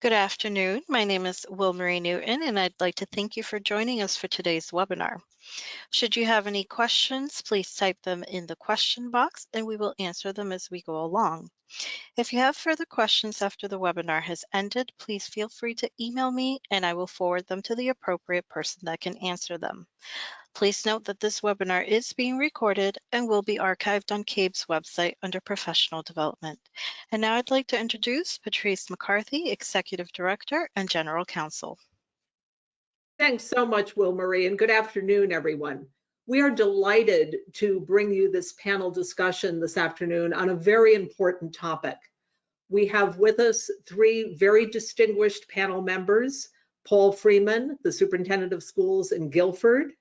Good afternoon. My name is Wilmarie Newton, and I'd like to thank you for joining us for today's webinar. Should you have any questions, please type them in the question box and we will answer them as we go along. If you have further questions after the webinar has ended, please feel free to email me and I will forward them to the appropriate person that can answer them. Please note that this webinar is being recorded and will be archived on CABE's website under Professional Development. And now I'd like to introduce Patrice McCarthy, Executive Director and General Counsel. Thanks so much, Wilmarie, and good afternoon, everyone. We are delighted to bring you this panel discussion this afternoon on a very important topic. We have with us three very distinguished panel members: Paul Freeman, the Superintendent of Schools in Guildford;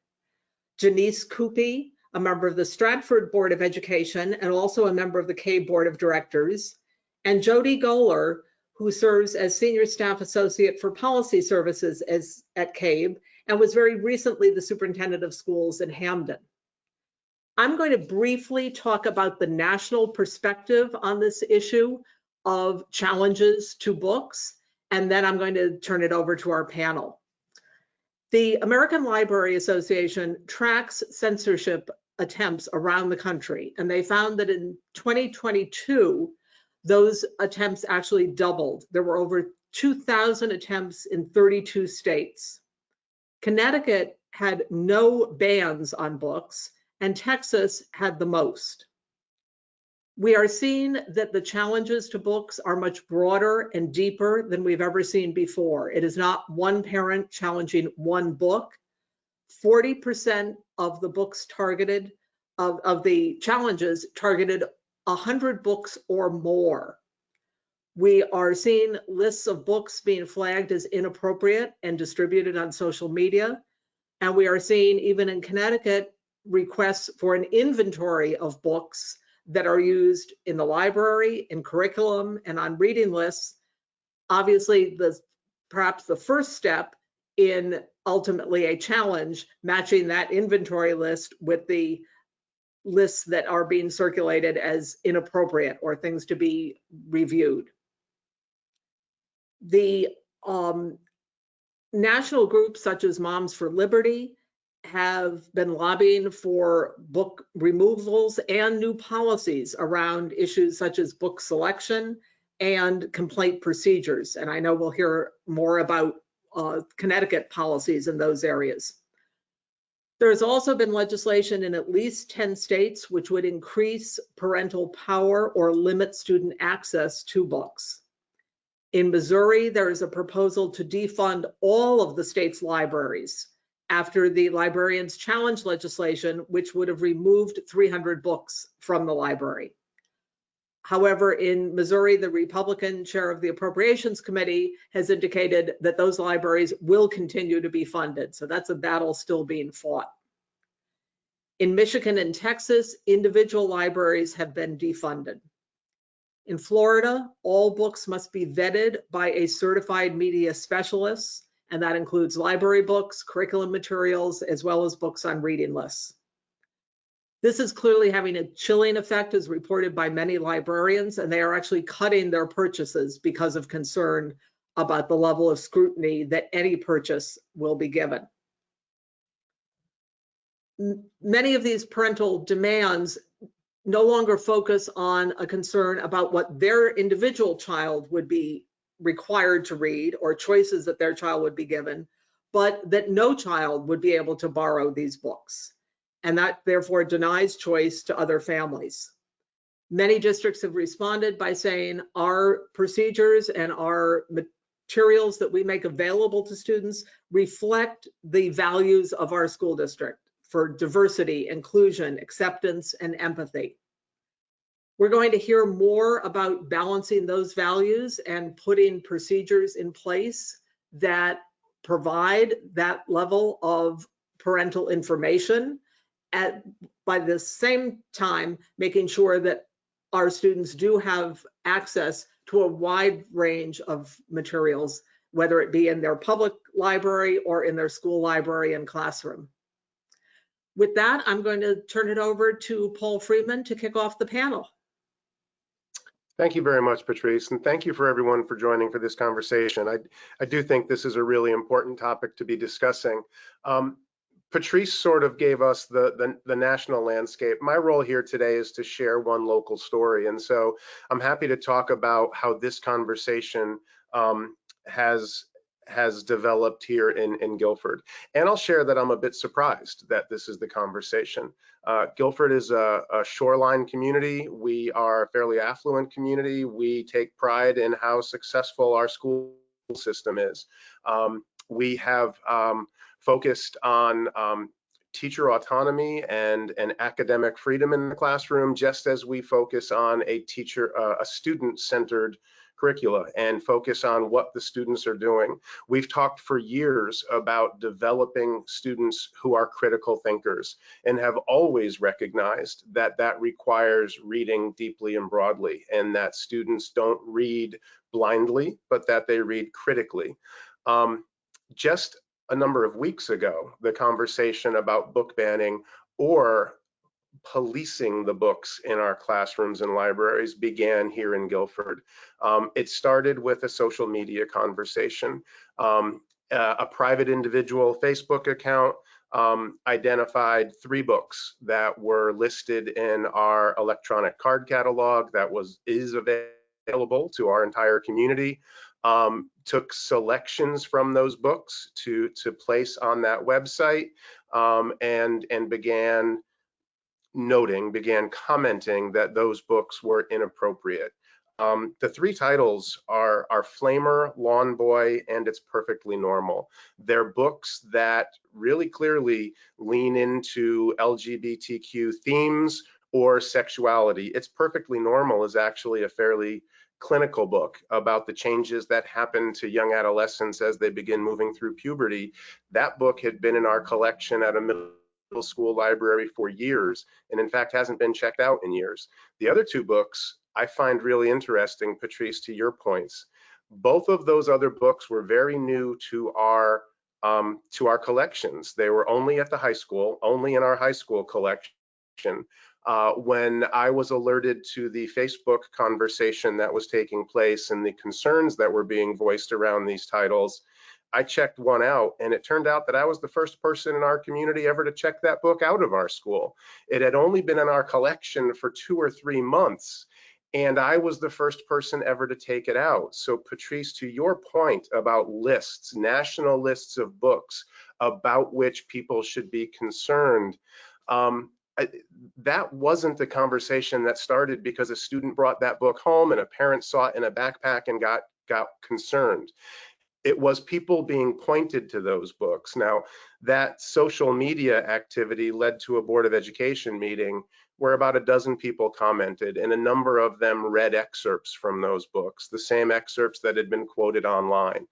Janice Cupee, a member of the Stratford Board of Education and also a member of the CABE Board of Directors; and Jody Goeler, who serves as Senior Staff Associate for Policy Services at CABE and was very recently the Superintendent of Schools in Hamden. I'm going to briefly talk about the national perspective on this issue of challenges to books, and then I'm going to turn it over to our panel. The American Library Association tracks censorship attempts around the country, and they found that in 2022, those attempts actually doubled. There were over 2,000 attempts in 32 states. Connecticut had no bans on books, and Texas had the most. We are seeing that the challenges to books are much broader and deeper than we've ever seen before. It is not one parent challenging one book. 40% of the books targeted, of the challenges targeted 100 books or more. We are seeing lists of books being flagged as inappropriate and distributed on social media. And we are seeing, even in Connecticut, requests for an inventory of books that are used in the library, in curriculum, and on reading lists. Obviously, perhaps the first step in ultimately a challenge, matching that inventory list with the lists that are being circulated as inappropriate or things to be reviewed. The national groups such as Moms for Liberty have been lobbying for book removals and new policies around issues such as book selection and complaint procedures. And I know we'll hear more about Connecticut policies in those areas. There has also been legislation in at least 10 states which would increase parental power or limit student access to books. In Missouri, there is a proposal to defund all of the state's libraries after the Librarians Challenge legislation, which would have removed 300 books from the library. However, in Missouri, the Republican chair of the Appropriations Committee has indicated that those libraries will continue to be funded. So that's a battle still being fought. In Michigan and Texas, individual libraries have been defunded. In Florida, all books must be vetted by a certified media specialist, and that includes library books, curriculum materials, as well as books on reading lists. This is clearly having a chilling effect, as reported by many librarians, and they are actually cutting their purchases because of concern about the level of scrutiny that any purchase will be given. Many of these parental demands no longer focus on a concern about what their individual child would be required to read or choices that their child would be given, but that no child would be able to borrow these books. And that therefore denies choice to other families. Many districts have responded by saying our procedures and our materials that we make available to students reflect the values of our school district for diversity, inclusion, acceptance, and empathy. We're going to hear more about balancing those values and putting procedures in place that provide that level of parental information, by the same time making sure that our students do have access to a wide range of materials, whether it be in their public library or in their school library and classroom. With that, I'm going to turn it over to Paul Freeman to kick off the panel. Thank you very much, Patrice, and thank you for everyone for joining for this conversation. I do think this is a really important topic to be discussing. Patrice sort of gave us the national landscape. My role here today is to share one local story, and so I'm happy to talk about how this conversation has developed here in Guildford. And I'll share that I'm a bit surprised that this is the conversation. Guildford is a shoreline community. We are a fairly affluent community. We take pride in how successful our school system is. We have focused on teacher autonomy and academic freedom in the classroom, just as we focus on a student-centered curricula and focus on what the students are doing. We've talked for years about developing students who are critical thinkers and have always recognized that that requires reading deeply and broadly, and that students don't read blindly, but that they read critically. Just a number of weeks ago, the conversation about book banning or policing the books in our classrooms and libraries began here in Guildford. It started with a social media conversation. A private individual Facebook account identified 3 books that were listed in our electronic card catalog that is available to our entire community. Took selections from those books to place on that website, and began commenting that those books were inappropriate. The 3 titles are Flamer, Lawn Boy, and It's Perfectly Normal. They're books that really clearly lean into LGBTQ themes or sexuality. It's Perfectly Normal is actually a fairly clinical book about the changes that happen to young adolescents as they begin moving through puberty. That book had been in our collection at a middle school library for years, and in fact hasn't been checked out in years. The other 2 books I find really interesting, Patrice, to your points. Both of those other books were very new to our collections. They were only at the high school, only in our high school collection. When I was alerted to the Facebook conversation that was taking place and the concerns that were being voiced around these titles, I checked one out, and it turned out that I was the first person in our community ever to check that book out of our school. It had only been in our collection for 2 or 3 months, and I was the first person ever to take it out. So Patrice, to your point about lists, national lists of books about which people should be concerned, that wasn't the conversation that started because a student brought that book home and a parent saw it in a backpack and got concerned. It was people being pointed to those books. Now, that social media activity led to a Board of Education meeting where about a dozen people commented, and a number of them read excerpts from those books, the same excerpts that had been quoted online.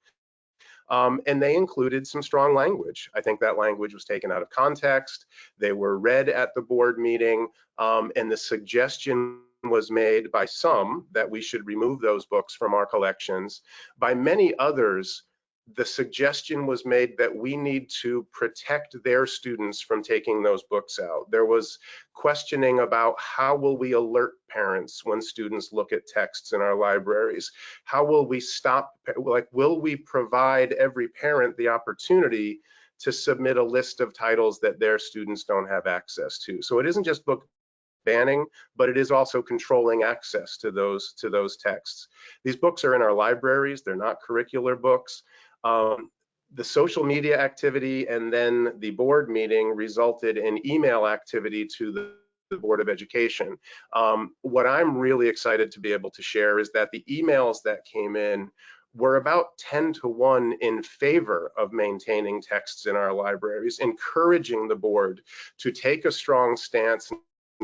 And they included some strong language. I think that language was taken out of context. They were read at the board meeting, and the suggestion was made by some that we should remove those books from our collections. By many others, the suggestion was made that we need to protect their students from taking those books out. There was questioning about how will we alert parents when students look at texts in our libraries? How will we stop, like, will we provide every parent the opportunity to submit a list of titles that their students don't have access to? So it isn't just book banning, but it is also controlling access to those texts. These books are in our libraries. They're not curricular books. The social media activity and then the board meeting resulted in email activity to the Board of Education. What I'm really excited to be able to share is that the emails that came in were about 10 to 1 in favor of maintaining texts in our libraries, encouraging the board to take a strong stance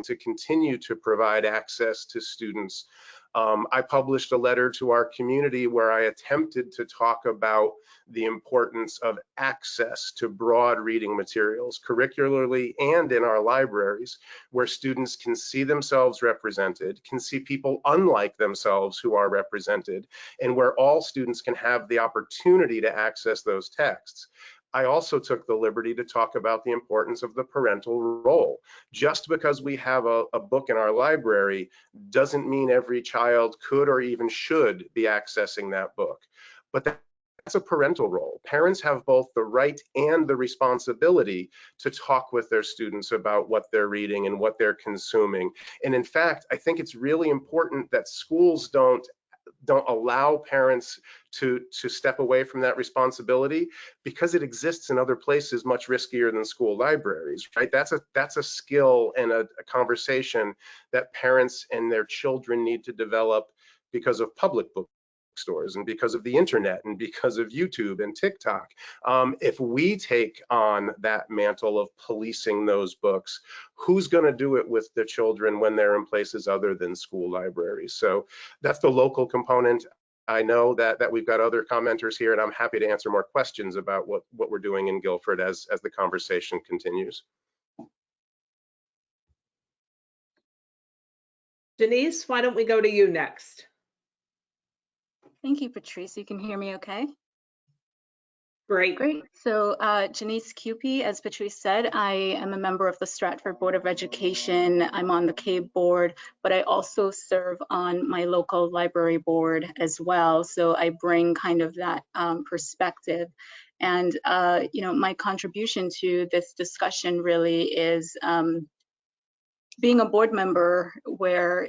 to continue to provide access to students. I published a letter to our community where I attempted to talk about the importance of access to broad reading materials, curricularly and in our libraries, where students can see themselves represented, can see people unlike themselves who are represented, and where all students can have the opportunity to access those texts. I also took the liberty to talk about the importance of the parental role. Just because we have a book in our library doesn't mean every child could or even should be accessing that book. But that's a parental role. Parents have both the right and the responsibility to talk with their students about what they're reading and what they're consuming. And in fact, I think it's really important that schools don't allow parents to step away from that responsibility, because it exists in other places much riskier than school libraries, right? That's a skill and a conversation that parents and their children need to develop because of public bookstores and because of the internet and because of YouTube and TikTok. If we take on that mantle of policing those books, who's going to do it with the children when they're in places other than school libraries? So that's the local component. I know that we've got other commenters here, and I'm happy to answer more questions about what we're doing in Guildford as the conversation continues. Janice, why don't we go to you next? Thank you, Patrice. You can hear me okay? Great. Great. So Janice Cupee, as Patrice said, I am a member of the Stratford Board of Education. I'm on the CABE board, but I also serve on my local library board as well. So I bring kind of that perspective. And, my contribution to this discussion really is being a board member where,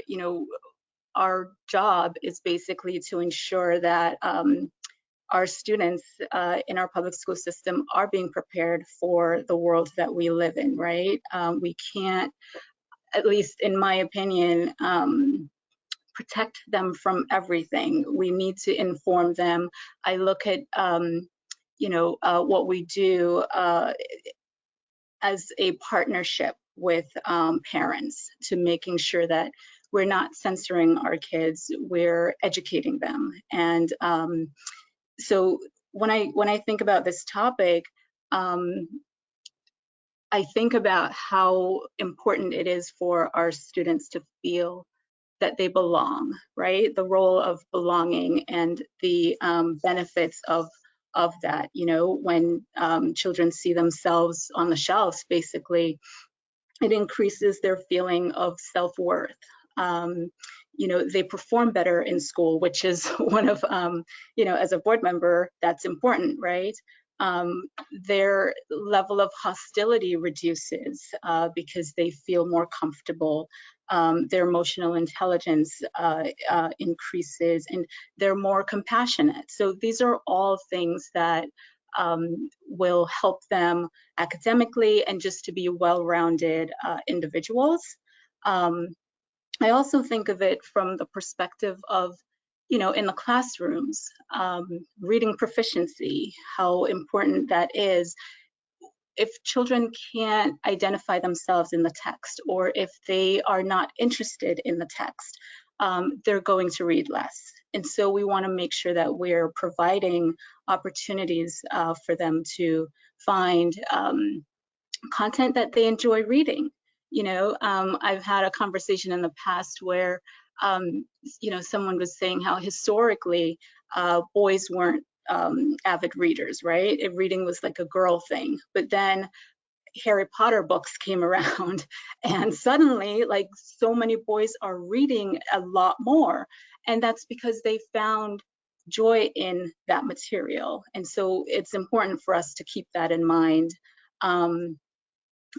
our job is basically to ensure that our students in our public school system are being prepared for the world that we live in, right? We can't, at least in my opinion, protect them from everything. We need to inform them. I look at, what we do as a partnership with parents to making sure that we're not censoring our kids, we're educating them. And so when I think about this topic, I think about how important it is for our students to feel that they belong, right? The role of belonging and the benefits of that. When children see themselves on the shelves, basically, it increases their feeling of self-worth. They perform better in school, which is one of, as a board member, that's important, right? Their level of hostility reduces because they feel more comfortable. Their emotional intelligence increases, and they're more compassionate. So these are all things that will help them academically and just to be well-rounded individuals. I also think of it from the perspective of, in the classrooms, reading proficiency, how important that is. If children can't identify themselves in the text, or if they are not interested in the text, they're going to read less. And so we want to make sure that we're providing opportunities for them to find content that they enjoy reading. I've had a conversation in the past where, someone was saying how historically boys weren't avid readers, right? Reading was like a girl thing. But then Harry Potter books came around, and suddenly, like, so many boys are reading a lot more. And that's because they found joy in that material. And so it's important for us to keep that in mind.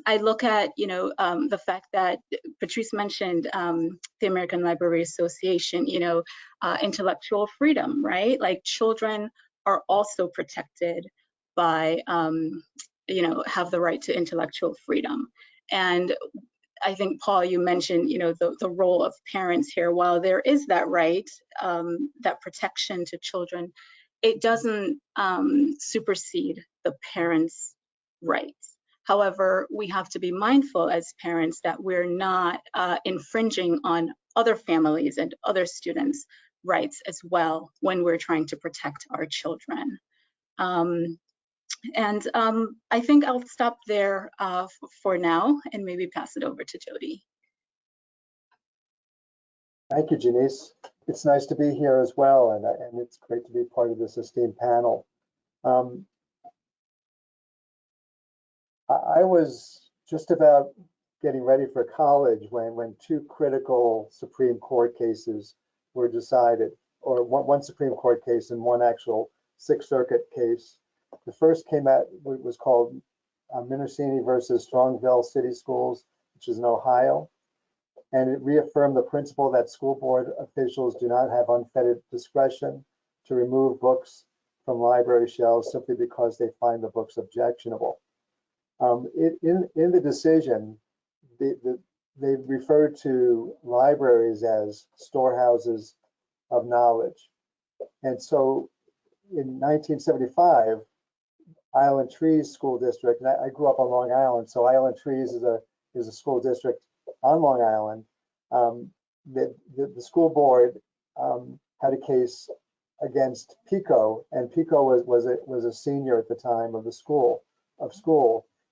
I look at, the fact that Patrice mentioned the American Library Association, intellectual freedom, right? Like, children are also protected by, have the right to intellectual freedom. And I think, Paul, you mentioned, the role of parents here. While there is that right, that protection to children, it doesn't supersede the parents' rights. However, we have to be mindful as parents that we're not infringing on other families and other students' rights as well when we're trying to protect our children. I think I'll stop there for now and maybe pass it over to Jody. Thank you, Janice. It's nice to be here as well, and it's great to be part of this esteemed panel. I was just about getting ready for college when two critical Supreme Court cases were decided, or one Supreme Court case and one actual Sixth Circuit case. The first came out, was called Minercini versus Strongville City Schools, which is in Ohio. And it reaffirmed the principle that school board officials do not have unfettered discretion to remove books from library shelves simply because they find the books objectionable. In the decision, they referred to libraries as storehouses of knowledge. And so in 1975, Island Trees School District, and I grew up on Long Island, so Island Trees is a school district on Long Island. The school board had a case against Pico, and Pico was a senior at the time of the school,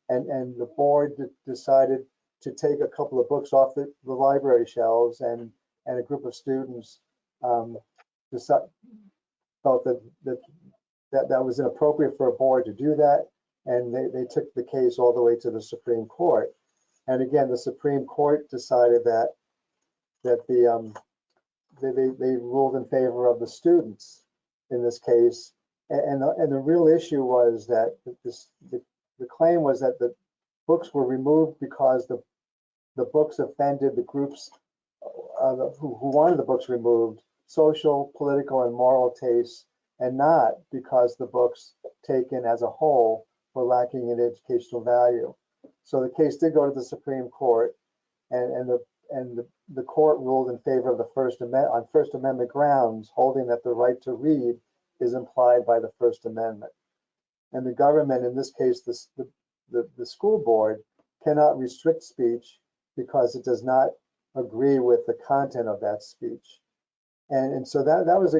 and the board decided to take a couple of books off the library shelves, and a group of students felt that was inappropriate for a board to do that, and they took the case all the way to the Supreme Court. And again, the Supreme Court decided that they ruled in favor of the students in this case, and the real issue was that the claim was that the books were removed because the books offended the groups who wanted the books removed, social, political, and moral tastes, and not because the books taken as a whole were lacking in educational value. So the case did go to the Supreme Court, and the court ruled in favor of the First Amendment on First Amendment grounds, holding that the right to read is implied by the First Amendment. And the government, in this case, the school board, cannot restrict speech because it does not agree with the content of that speech. And so that was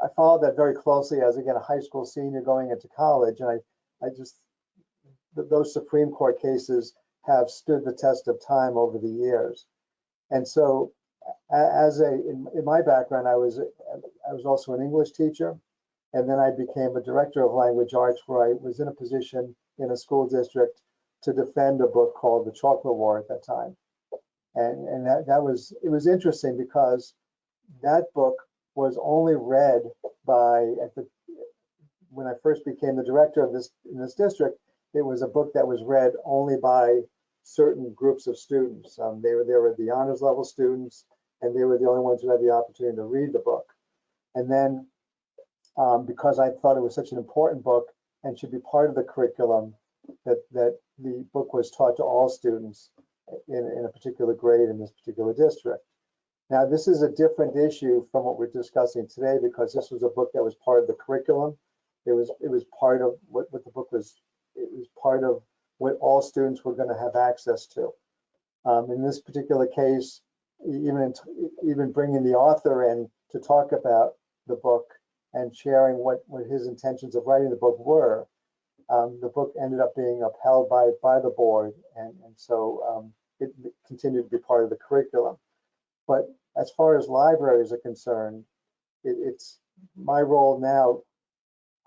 I followed that very closely as, again, a high school senior going into college, and I just those Supreme Court cases have stood the test of time over the years. And so in my background, I was also an English teacher, and then I became a director of language arts, where I was in a position in a school district to defend a book called The Chocolate War at that time. And it was interesting because that book was only read by, when I first became the director of in this district, it was a book that was read only by certain groups of students. They were the honors level students, and they were the only ones who had the opportunity to read the book. And then because I thought it was such an important book and should be part of the curriculum, that the book was taught to all students in a particular grade in this particular district. Now, this is a different issue from what we're discussing today, because this was a book that was part of the curriculum. It was part of what the book was. It was part of what all students were going to have access to. In this particular case, even bringing the author in to talk about the book and sharing what his intentions of writing the book were, the book ended up being upheld by the board, and so it continued to be part of the curriculum. But as far as libraries are concerned, it's my role now,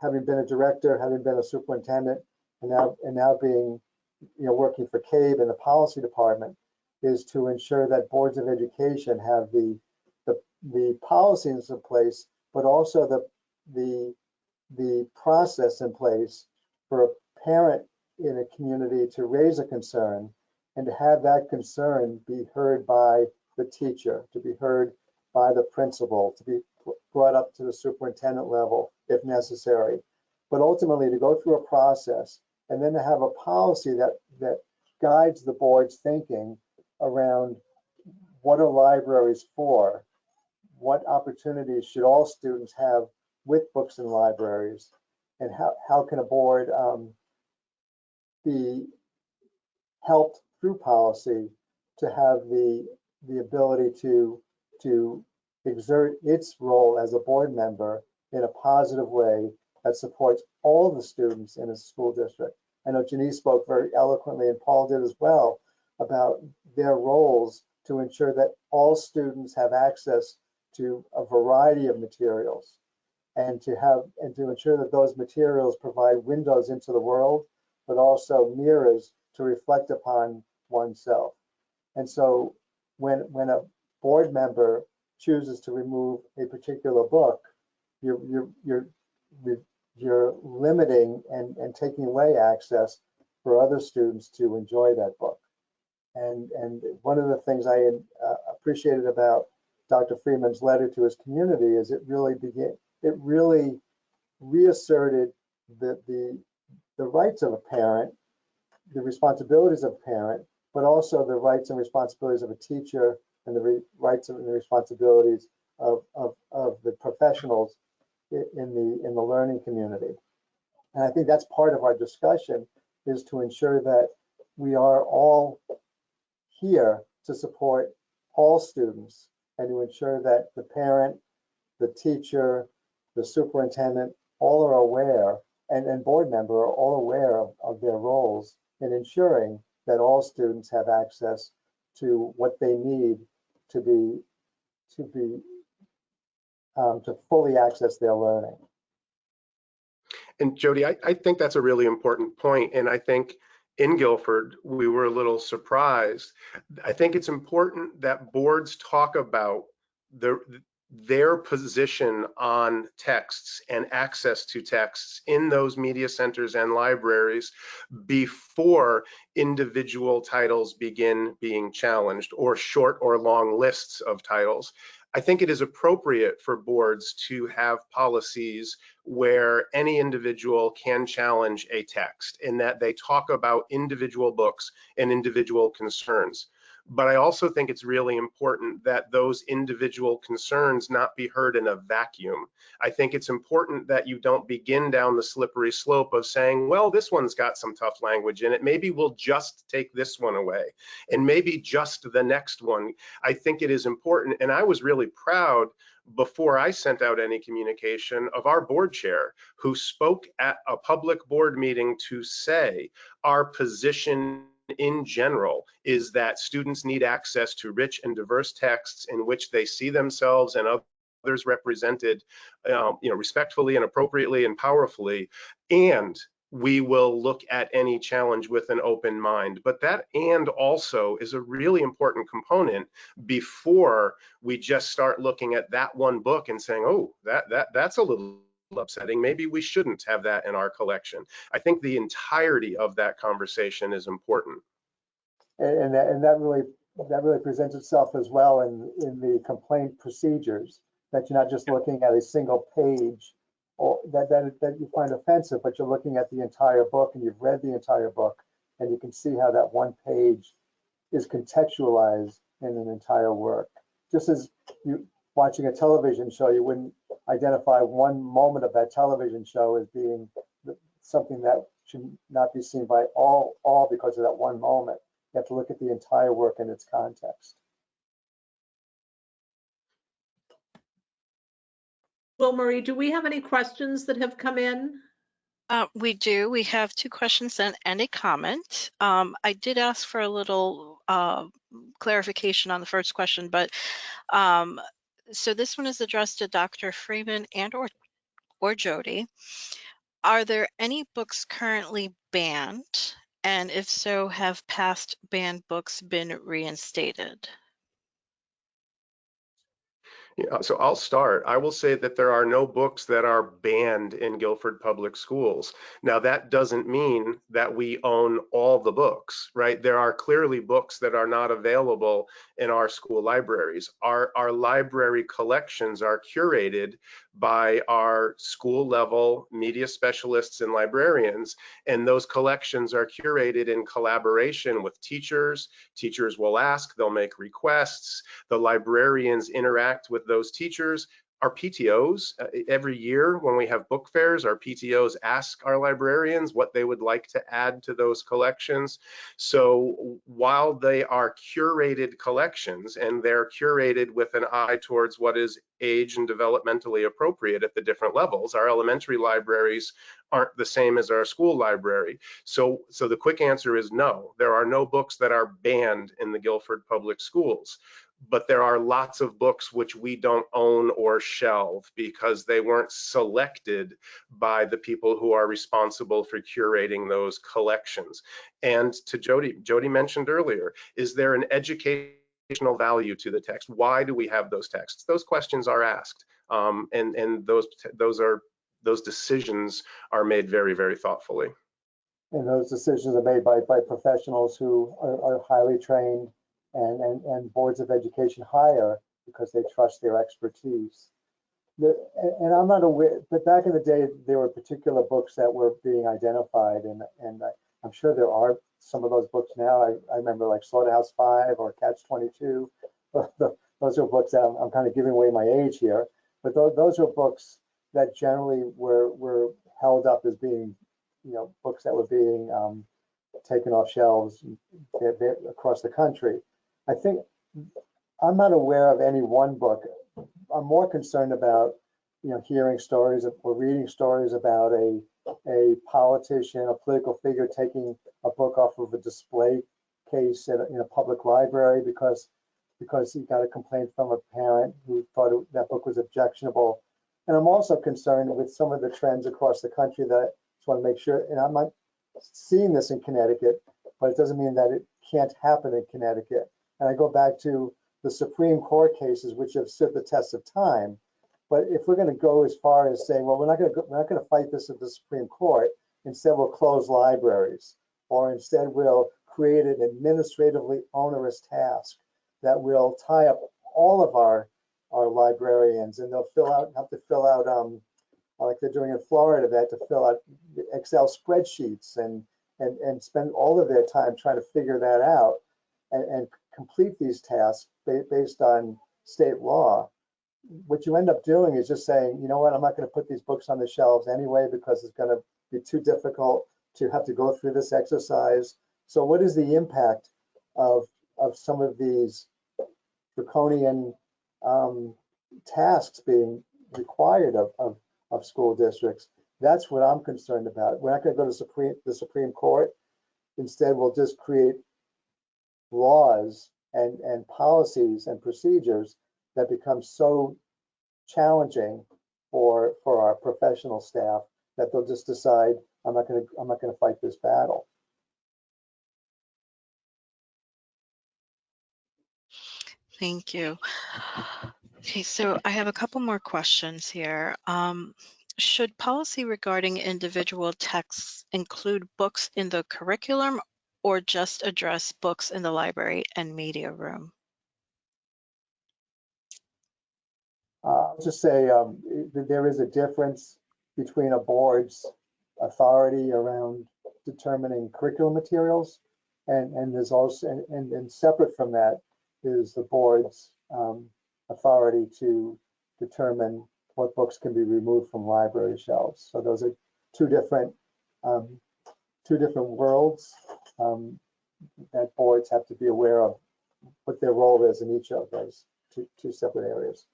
having been a director, having been a superintendent, and now being, working for CABE in the policy department, is to ensure that boards of education have the policies in place, but also the process in place for a parent in a community to raise a concern, and to have that concern be heard by the teacher, to be heard by the principal, to be brought up to the superintendent level if necessary, but ultimately to go through a process and then to have a policy that guides the board's thinking around what are libraries for, what opportunities should all students have with books in libraries, and how can a board be helped through policy to have the ability to exert its role as a board member in a positive way that supports all the students in a school district. I know Janice spoke very eloquently, and Paul did as well, about their roles to ensure that all students have access to a variety of materials, and to ensure that those materials provide windows into the world, but also mirrors to reflect upon oneself. And so when a board member chooses to remove a particular book, you're limiting and taking away access for other students to enjoy that book. And one of the things I appreciated about Dr. Freeman's letter to his community is it really reasserted the rights of a parent, the responsibilities of a parent, but also the rights and responsibilities of a teacher and the rights and the responsibilities of the professionals in the learning community. And I think that's part of our discussion, is to ensure that we are all here to support all students and to ensure that the parent, the teacher, the superintendent, all are aware, and board member are all aware of their roles in ensuring that all students have access to what they need to fully access their learning. And Jody, I think that's a really important point. And I think in Guildford, we were a little surprised. I think it's important that boards talk about their position on texts and access to texts in those media centers and libraries before individual titles begin being challenged, or short or long lists of titles. I think it is appropriate for boards to have policies where any individual can challenge a text, in that they talk about individual books and individual concerns. But I also think it's really important that those individual concerns not be heard in a vacuum. I think it's important that you don't begin down the slippery slope of saying, well, this one's got some tough language in it, maybe we'll just take this one away, and maybe just the next one. I think it is important, and I was really proud before I sent out any communication of our board chair, who spoke at a public board meeting to say our position in general is that students need access to rich and diverse texts in which they see themselves and others represented, respectfully and appropriately and powerfully. And we will look at any challenge with an open mind. But that "and" also is a really important component before we just start looking at that one book and saying, oh, that's a little upsetting, maybe we shouldn't have that in our collection. I think the entirety of that conversation is important. And that really presents itself as well in the complaint procedures, that you're not just looking at a single page or that you find offensive, but you're looking at the entire book, and you've read the entire book, and you can see how that one page is contextualized in an entire work. Just as you watching a television show, you wouldn't identify one moment of that television show as being something that should not be seen by all because of that one moment. You have to look at the entire work in its context. Will Marie, do we have any questions that have come in? We do. We have 2 questions and a comment. I did ask for a little clarification on the first question, but so this one is addressed to Dr. Freeman and or Jody. Are there any books currently banned? And if so, have past banned books been reinstated? Yeah, so I'll start. I will say that there are no books that are banned in Guildford Public Schools. Now, that doesn't mean that we own all the books, right? There are clearly books that are not available in our school libraries. Our library collections are curated by our school level media specialists and librarians, and those collections are curated in collaboration with teachers. Teachers will ask, they'll make requests, the librarians interact with those teachers. Our PTOs, every year when we have book fairs, our PTOs ask our librarians what they would like to add to those collections. So while they are curated collections, and they're curated with an eye towards what is age and developmentally appropriate at the different levels, our elementary libraries aren't the same as our school library. So the quick answer is no, there are no books that are banned in the Guildford Public Schools. but there are lots of books which we don't own or shelve because they weren't selected by the people who are responsible for curating those collections. And to Jody mentioned earlier, is there an educational value to the text? Why do we have those texts? Those questions are asked, and those decisions are made very, very thoughtfully. And those decisions are made by professionals who are highly trained and boards of education hire because they trust their expertise. And I'm not aware, but back in the day, there were particular books that were being identified, and I'm sure there are some of those books now. I remember like Slaughterhouse-5 or Catch-22. Those are books that I'm kind of giving away my age here, but those are books that generally were held up as being, books that were being taken off shelves across the country. I think I'm not aware of any one book. I'm more concerned about, hearing stories or reading stories about a politician, a political figure taking a book off of a display case in a public library because he got a complaint from a parent who thought that book was objectionable. And I'm also concerned with some of the trends across the country that I just want to make sure, and I'm not seeing this in Connecticut, but it doesn't mean that it can't happen in Connecticut. And I go back to the Supreme Court cases, which have stood the test of time. But if we're going to go as far as saying, well, we're not going to fight this at the Supreme Court, instead we'll close libraries, or instead we'll create an administratively onerous task that will tie up all of our librarians, and they'll have to fill out like they're doing in Florida, they have to fill out Excel spreadsheets and spend all of their time trying to figure that out and complete these tasks based on state law. What you end up doing is just saying, you know what, I'm not going to put these books on the shelves anyway because it's going to be too difficult to have to go through this exercise. So what is the impact of some of these draconian tasks being required of school districts? That's what I'm concerned about. We're not going to go to the Supreme Court. Instead, we'll just create laws and policies and procedures that become so challenging for our professional staff that they'll just decide, I'm not going to fight this battle. Thank you. Okay, so I have a couple more questions here. Should policy regarding individual texts include books in the curriculum or just address books in the library and media room? I'll just say there is a difference between a board's authority around determining curriculum materials, and there's also, and separate from that is the board's authority to determine what books can be removed from library shelves. So those are two different worlds that boards have to be aware of what their role is in each of those two separate areas.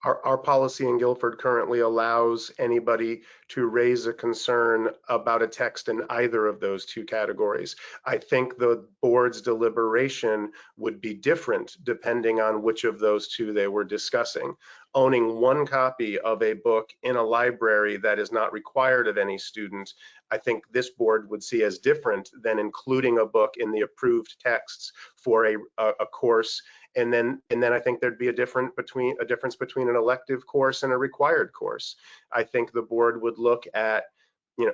Our policy in Guildford currently allows anybody to raise a concern about a text in either of those two categories. I think the board's deliberation would be different depending on which of those two they were discussing. Owning one copy of a book in a library that is not required of any student, I think this board would see as different than including a book in the approved texts for a course. And then I think there'd be a difference between an elective course and a required course. I think the board would look at,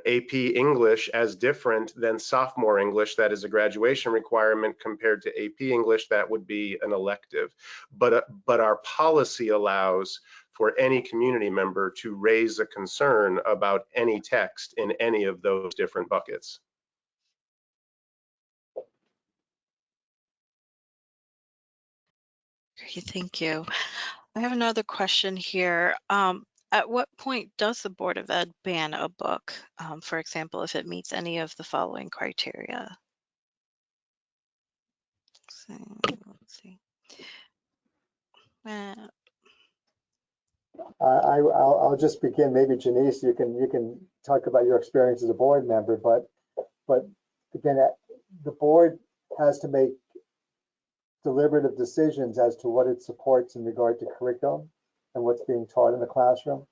AP English as different than sophomore English, that is a graduation requirement, compared to AP English, that would be an elective. But our policy allows for any community member to raise a concern about any text in any of those different buckets. Great, thank you. I have another question here. At what point does the Board of Ed ban a book, for example, if it meets any of the following criteria? So, let's see. I'll just begin. Maybe Janice, you can talk about your experience as a board member, but again, the board has to make deliberative decisions as to what it supports in regard to curriculum and what's being taught in the classroom.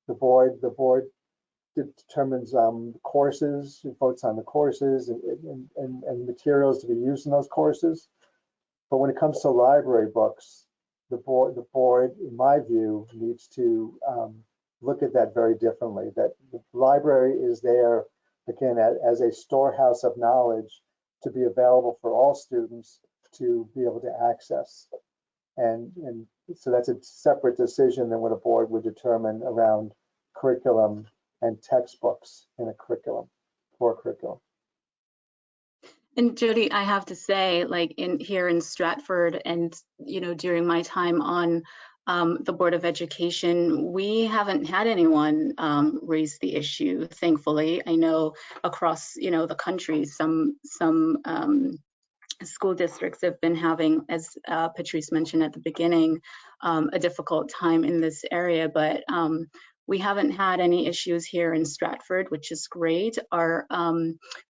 The board determines courses, it votes on the courses and materials to be used in those courses. But when it comes to library books, the board, in my view, needs to look at that very differently. That the library is there, again, as a storehouse of knowledge to be available for all students to be able to access. And so that's a separate decision than what a board would determine around curriculum and textbooks in a curriculum, for curriculum. And Jody, I have to say, like here in Stratford, and during my time on the Board of Education, we haven't had anyone raise the issue. Thankfully, I know across the country, some school districts have been having, as Patrice mentioned at the beginning, a difficult time in this area, but we haven't had any issues here in Stratford, which is great. Our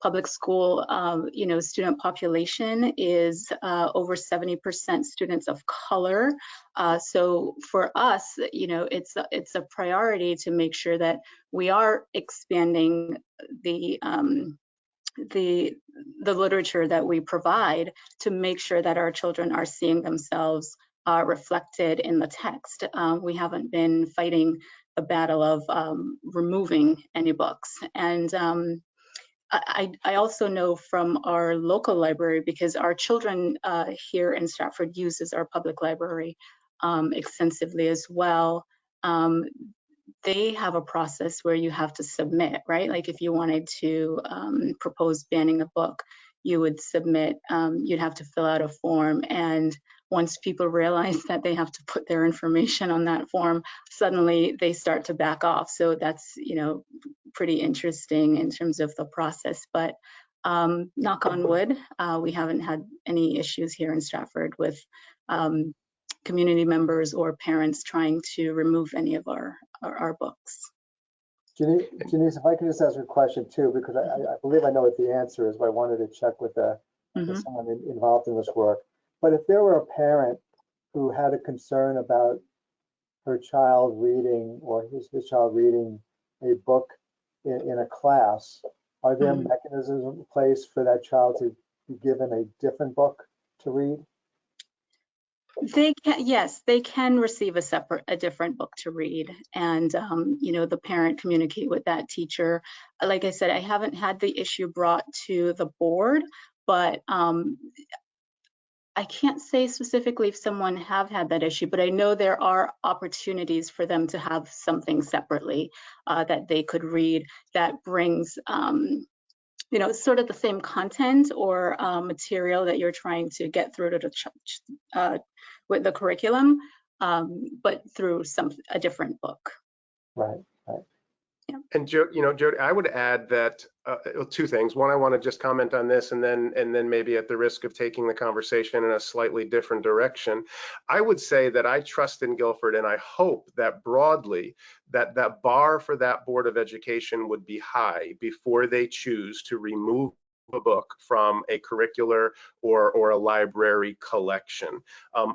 public school, student population is over 70% students of color. So for us, it's a priority to make sure that we are expanding the literature that we provide to make sure that our children are seeing themselves reflected in the text. We haven't been fighting the battle of removing any books. And I also know from our local library, because our children here in Stratford uses our public library extensively as well. They have a process where you have to submit, right? Like if you wanted to propose banning a book, you would submit, you'd have to fill out a form. And once people realize that they have to put their information on that form, suddenly they start to back off. So that's, pretty interesting in terms of the process. But knock on wood, we haven't had any issues here in Stratford with community members or parents trying to remove any of our books. Janice, if I could just ask a question too, because I believe I know what the answer is, but I wanted to check with someone involved in this work. But if there were a parent who had a concern about her child reading or his child reading a book in a class, are there mechanisms in place for that child to be given a different book to read? They can, yes, they can receive a different book to read, and the parent communicate with that teacher. Like I said, I haven't had the issue brought to the board, but I can't say specifically if someone have had that issue, but I know there are opportunities for them to have something separately that they could read that brings sort of the same content or material that you're trying to get through to with the curriculum, but through a different book. Right. Yeah. And Jody, I would add that two things. One, I want to just comment on this, and then maybe at the risk of taking the conversation in a slightly different direction, I would say that I trust in Guildford, and I hope that broadly that bar for that Board of Education would be high before they choose to remove a book from a curricular or a library collection.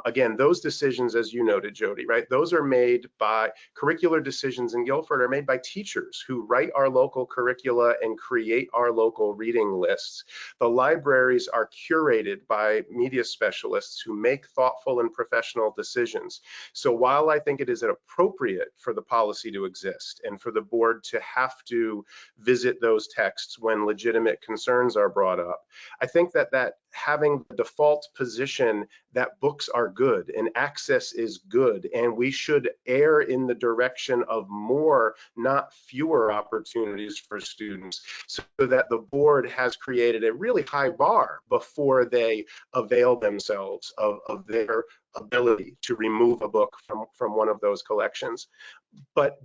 Again, those decisions, as you noted, Jody, right? Those are made by curricular decisions in Guildford are made by teachers who write our local curricula and create our local reading lists. The libraries are curated by media specialists who make thoughtful and professional decisions. So while I think it is appropriate for the policy to exist and for the board to have to visit those texts when legitimate concerns are brought up, I think that having the default position that books are good and access is good, and we should err in the direction of more, not fewer opportunities for students, so that the board has created a really high bar before they avail themselves of their ability to remove a book from one of those collections.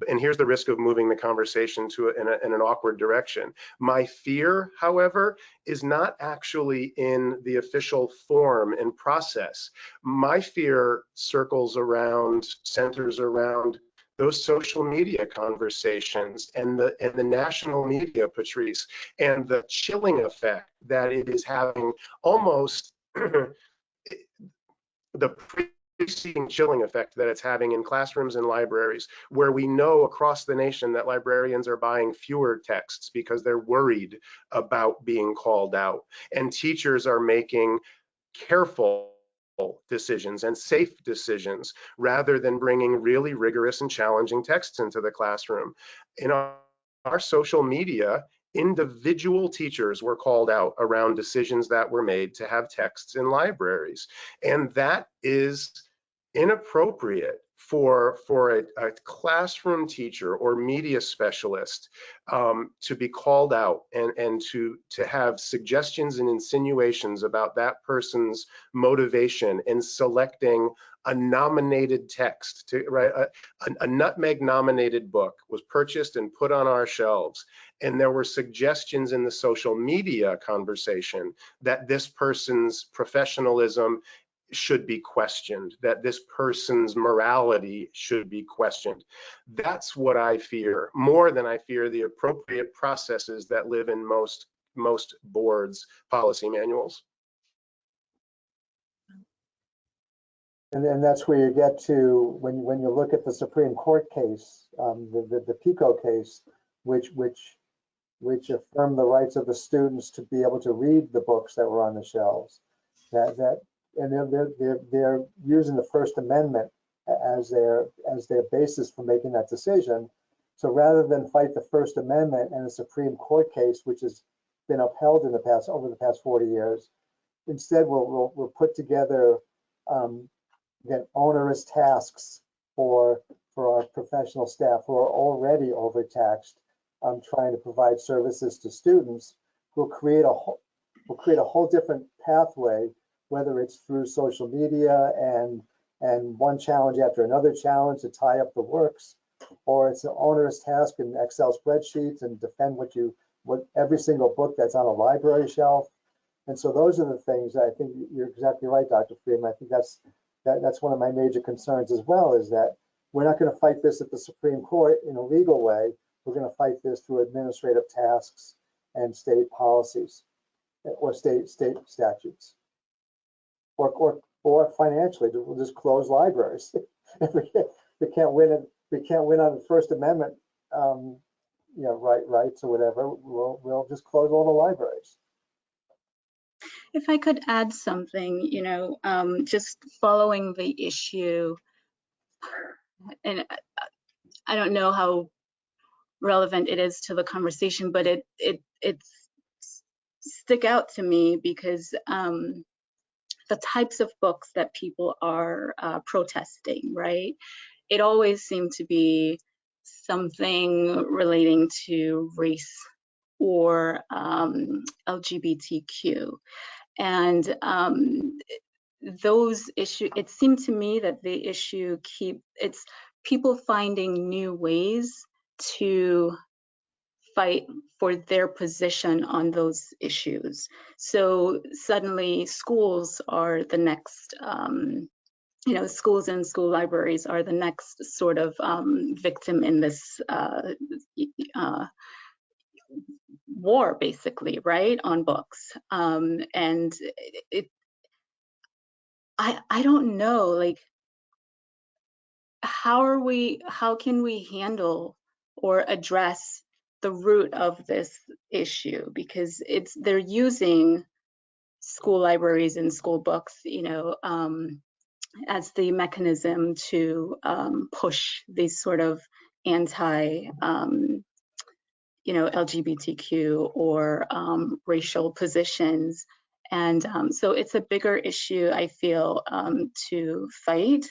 And here's the risk of moving the conversation in an awkward direction. My fear, however, is not actually in the official form and process. My fear centers around those social media conversations and the national media, Patrice, and the chilling effect that it is having almost the preceding chilling effect that it's having in classrooms and libraries, where we know across the nation that librarians are buying fewer texts because they're worried about being called out, and teachers are making careful decisions and safe decisions rather than bringing really rigorous and challenging texts into the classroom. In our social media, individual teachers were called out around decisions that were made to have texts in libraries, and that is inappropriate for a classroom teacher or media specialist to be called out and to have suggestions and insinuations about that person's motivation in selecting a nominated text to write. A nutmeg nominated book was purchased and put on our shelves, and there were suggestions in the social media conversation that this person's professionalism should be questioned, that this person's morality should be questioned. That's what I fear, more than I fear the appropriate processes that live in most boards' policy manuals. And that's where you get to when you look at the Supreme Court case, the PICO case, which affirmed the rights of the students to be able to read the books that were on the shelves. And they're using the First Amendment as their basis for making that decision. So rather than fight the First Amendment and a Supreme Court case, which has been upheld in over the past 40 years, instead we'll put together again onerous tasks for our professional staff who are already overtaxed, trying to provide services to students. We'll create a whole different pathway, whether it's through social media and one challenge after another challenge to tie up the works, or it's an onerous task in Excel spreadsheets and defend what every single book that's on a library shelf. And so those are the things that I think you're exactly right, Dr. Freeman. I think that's one of my major concerns as well, is that we're not going to fight this at the Supreme Court in a legal way. We're going to fight this through administrative tasks and state policies or state statutes. Or financially, we'll just close libraries. If we can't win on the First Amendment, rights or whatever, we'll just close all the libraries. If I could add something, just following the issue, and I don't know how relevant it is to the conversation, but it stick out to me because the types of books that people are protesting, right? It always seemed to be something relating to race or LGBTQ. And those issues, it seemed to me that the issue it's people finding new ways to fight for their position on those issues. So suddenly schools are the next, schools and school libraries are the next sort of victim in this war, basically, right, on books. And I don't know, like, how can we handle or address the root of this issue? Because they're using school libraries and school books, as the mechanism to push these sort of anti, LGBTQ or racial positions. And so it's a bigger issue, I feel, to fight.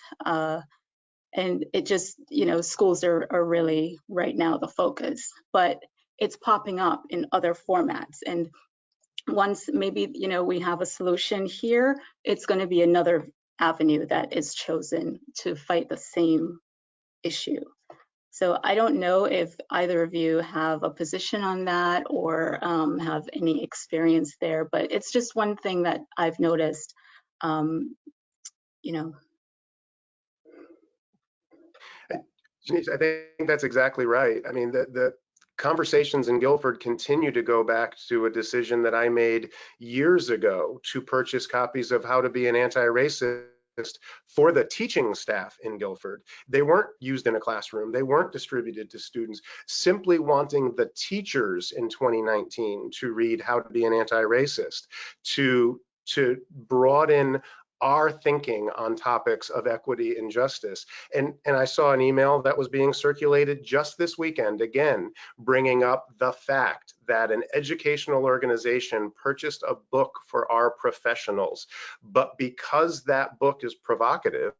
And it just, schools are really right now the focus, but it's popping up in other formats. And once maybe, we have a solution here, it's going to be another avenue that is chosen to fight the same issue. So I don't know if either of you have a position on that or have any experience there, but it's just one thing that I've noticed, Janice, I think that's exactly right. I mean, the conversations in Guildford continue to go back to a decision that I made years ago to purchase copies of How to Be an Anti-Racist for the teaching staff in Guildford. They weren't used in a classroom. They weren't distributed to students. Simply wanting the teachers in 2019 to read How to Be an Anti-Racist, to broaden our thinking on topics of equity and justice. And I saw an email that was being circulated just this weekend, again, bringing up the fact that an educational organization purchased a book for our professionals. But because that book is provocative,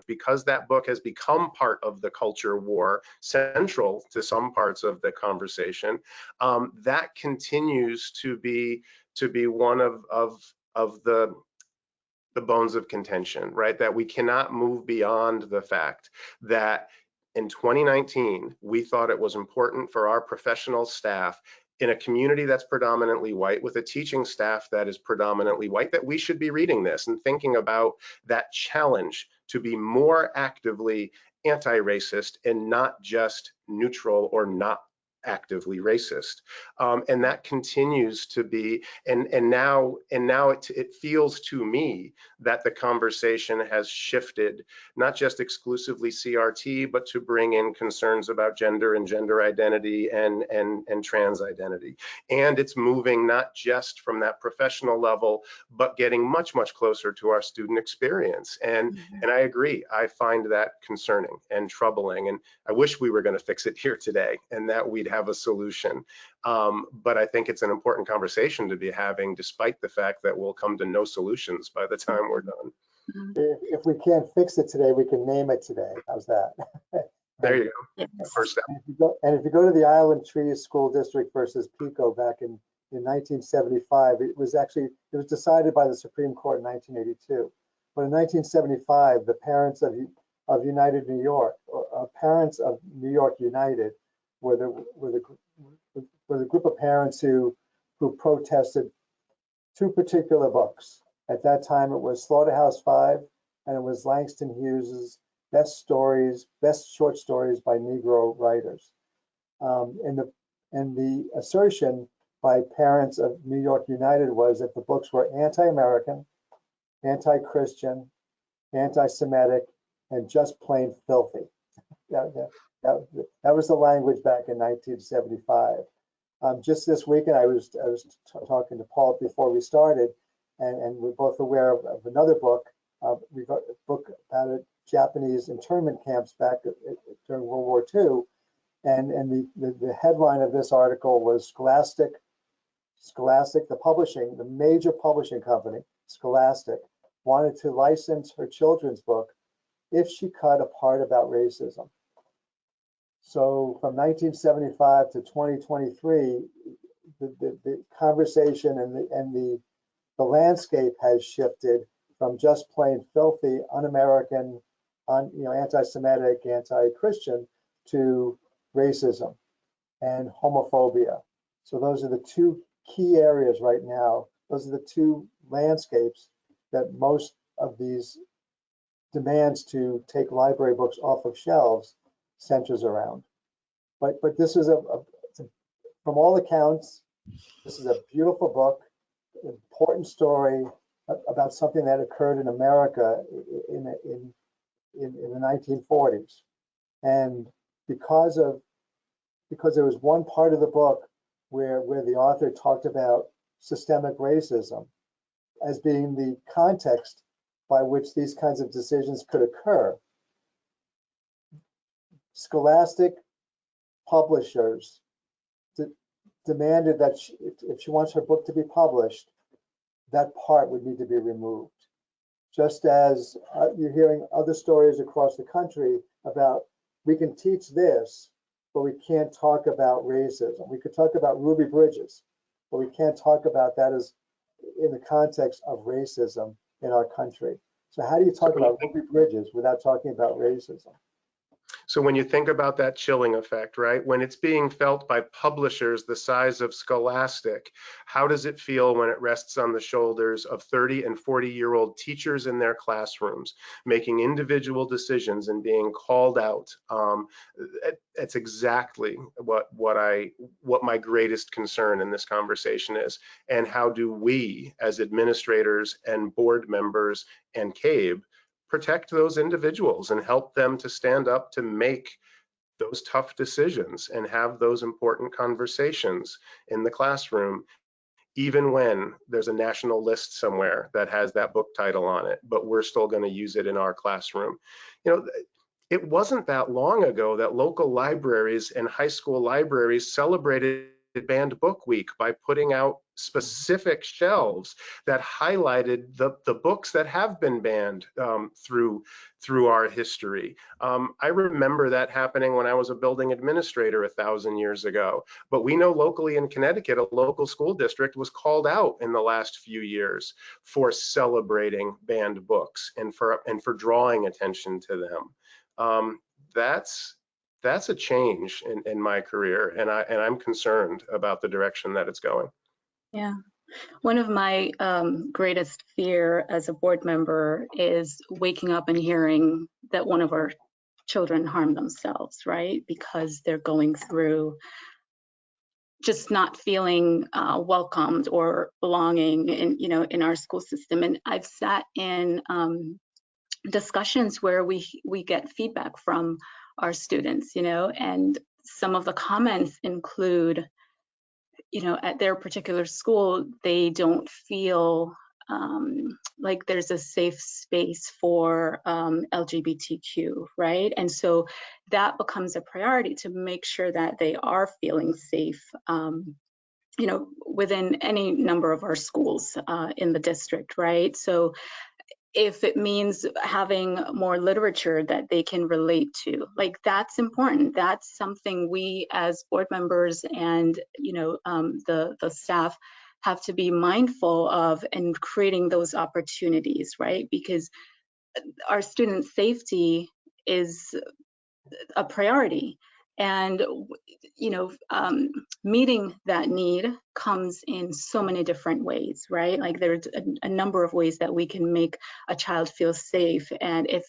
because that book has become part of the culture war, central to some parts of the conversation, that continues to be one of the bones of contention, right? That we cannot move beyond the fact that in 2019, we thought it was important for our professional staff in a community that's predominantly white, with a teaching staff that is predominantly white, that we should be reading this and thinking about that challenge to be more actively anti-racist and not just neutral or not actively racist. And that continues to be, and now it feels to me that the conversation has shifted, not just exclusively CRT, but to bring in concerns about gender and gender identity and trans identity. And it's moving not just from that professional level, but getting much closer to our student experience. And I agree, I find that concerning and troubling, and I wish we were going to fix it here today and that we'd have a solution. But I think it's an important conversation to be having, despite the fact that we'll come to no solutions by the time we're done. If we can't fix it today, we can name it today. How's that? There you go. Yes. First step. And if you go to the Island Trees School District versus Pico back in 1975, it was decided by the Supreme Court in 1982. But in 1975, the parents of United New York, or parents of New York United, were the group of parents who protested two particular books. At that time, it was Slaughterhouse-Five, and it was Langston Hughes's best short stories by Negro writers. And the assertion by parents of New York United was that the books were anti-American, anti-Christian, anti-Semitic, and just plain filthy. That was the language back in 1975. Just this weekend, I was talking to Paul before we started, and we're both aware of another book. We got a book about Japanese internment camps back during World War II, and the headline of this article was Scholastic, the major publishing company, Scholastic, wanted to license her children's book if she cut a part about racism. So from 1975 to 2023, the conversation and the landscape has shifted from just plain filthy, un-American, anti-Semitic, anti-Christian, to racism and homophobia. So those are the two key areas right now. Those are the two landscapes that most of these demands to take library books off of shelves centers around. But this is from all accounts, this is a beautiful book, important story about something that occurred in America in the 1940s. And because there was one part of the book where the author talked about systemic racism as being the context by which these kinds of decisions could occur, Scholastic publishers demanded that if she wants her book to be published, that part would need to be removed. Just as you're hearing other stories across the country about, we can teach this, but we can't talk about racism. We could talk about Ruby Bridges, but we can't talk about that as in the context of racism in our country. So how do you talk about Ruby Bridges without talking about racism? So when you think about that chilling effect, right, when it's being felt by publishers the size of Scholastic, how does it feel when it rests on the shoulders of 30 and 40-year-old teachers in their classrooms, making individual decisions and being called out? That's exactly what my greatest concern in this conversation is. And how do we, as administrators and board members and CABE, protect those individuals and help them to stand up to make those tough decisions and have those important conversations in the classroom, even when there's a national list somewhere that has that book title on it, but we're still going to use it in our classroom. You know, it wasn't that long ago that local libraries and high school libraries celebrated Banned Book Week by putting out specific shelves that highlighted the books that have been banned through our history. I remember that happening when I was a building administrator 1,000 years ago. But we know locally in Connecticut, a local school district was called out in the last few years for celebrating banned books and for drawing attention to them. That's a change in my career, and I'm concerned about the direction that it's going. Yeah. One of my greatest fear as a board member is waking up and hearing that one of our children harmed themselves, right? Because they're going through just not feeling welcomed or belonging in our school system. And I've sat in discussions where we get feedback from our students, and some of the comments include, at their particular school, they don't feel like there's a safe space for LGBTQ, right? And so that becomes a priority to make sure that they are feeling safe, within any number of our schools in the district, right? So if it means having more literature that they can relate to, like, that's important. That's something we as board members and the staff have to be mindful of, and creating those opportunities, right? Because our student safety is a priority, and meeting that need comes in so many different ways, right? Like, there's a number of ways that we can make a child feel safe, and if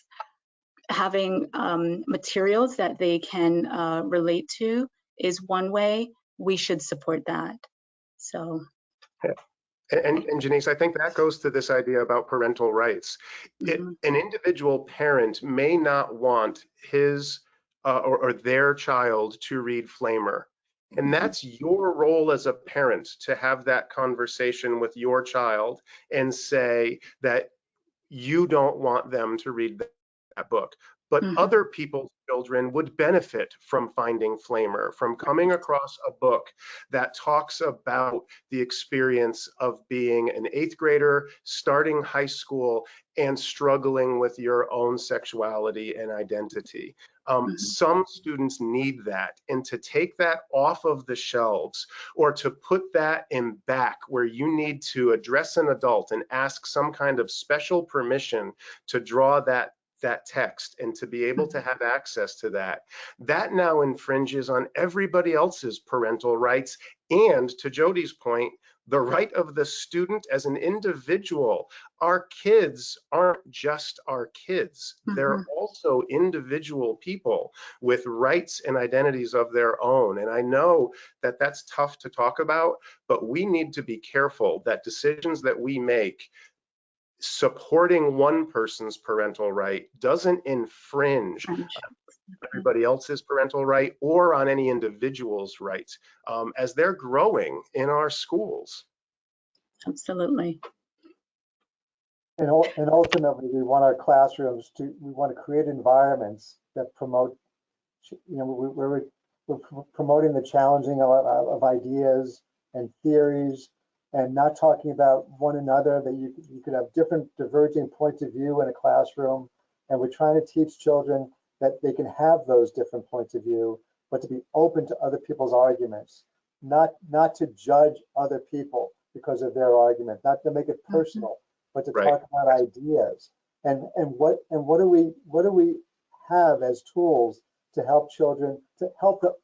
having materials that they can relate to is one way, we should support that. So Yeah. And Janice, I think that goes to this idea about parental rights. An individual parent may not want his or their child to read Flamer. And that's your role as a parent, to have that conversation with your child and say that you don't want them to read that book. But other people's children would benefit from finding Flamer, from coming across a book that talks about the experience of being an 8th grader, starting high school, and struggling with your own sexuality and identity. Some students need that, and to take that off of the shelves, or to put that in back where you need to address an adult and ask some kind of special permission to draw that text and to be able to have access to that now infringes on everybody else's parental rights, and, to Jody's point, the right of the student as an individual. Our kids aren't just our kids. They're also individual people with rights and identities of their own. And I know that that's tough to talk about, but we need to be careful that decisions that we make supporting one person's parental right doesn't infringe everybody else's parental right or on any individual's rights as they're growing in our schools. Absolutely. And ultimately, we want our classrooms we want to create environments that promote, we're promoting the challenging of ideas and theories, and not talking about one another, that you could have different diverging points of view in a classroom. And we're trying to teach children that they can have those different points of view, but to be open to other people's arguments, not to judge other people because of their argument, not to make it personal, but to talk about ideas. And what do we have as tools to help children, to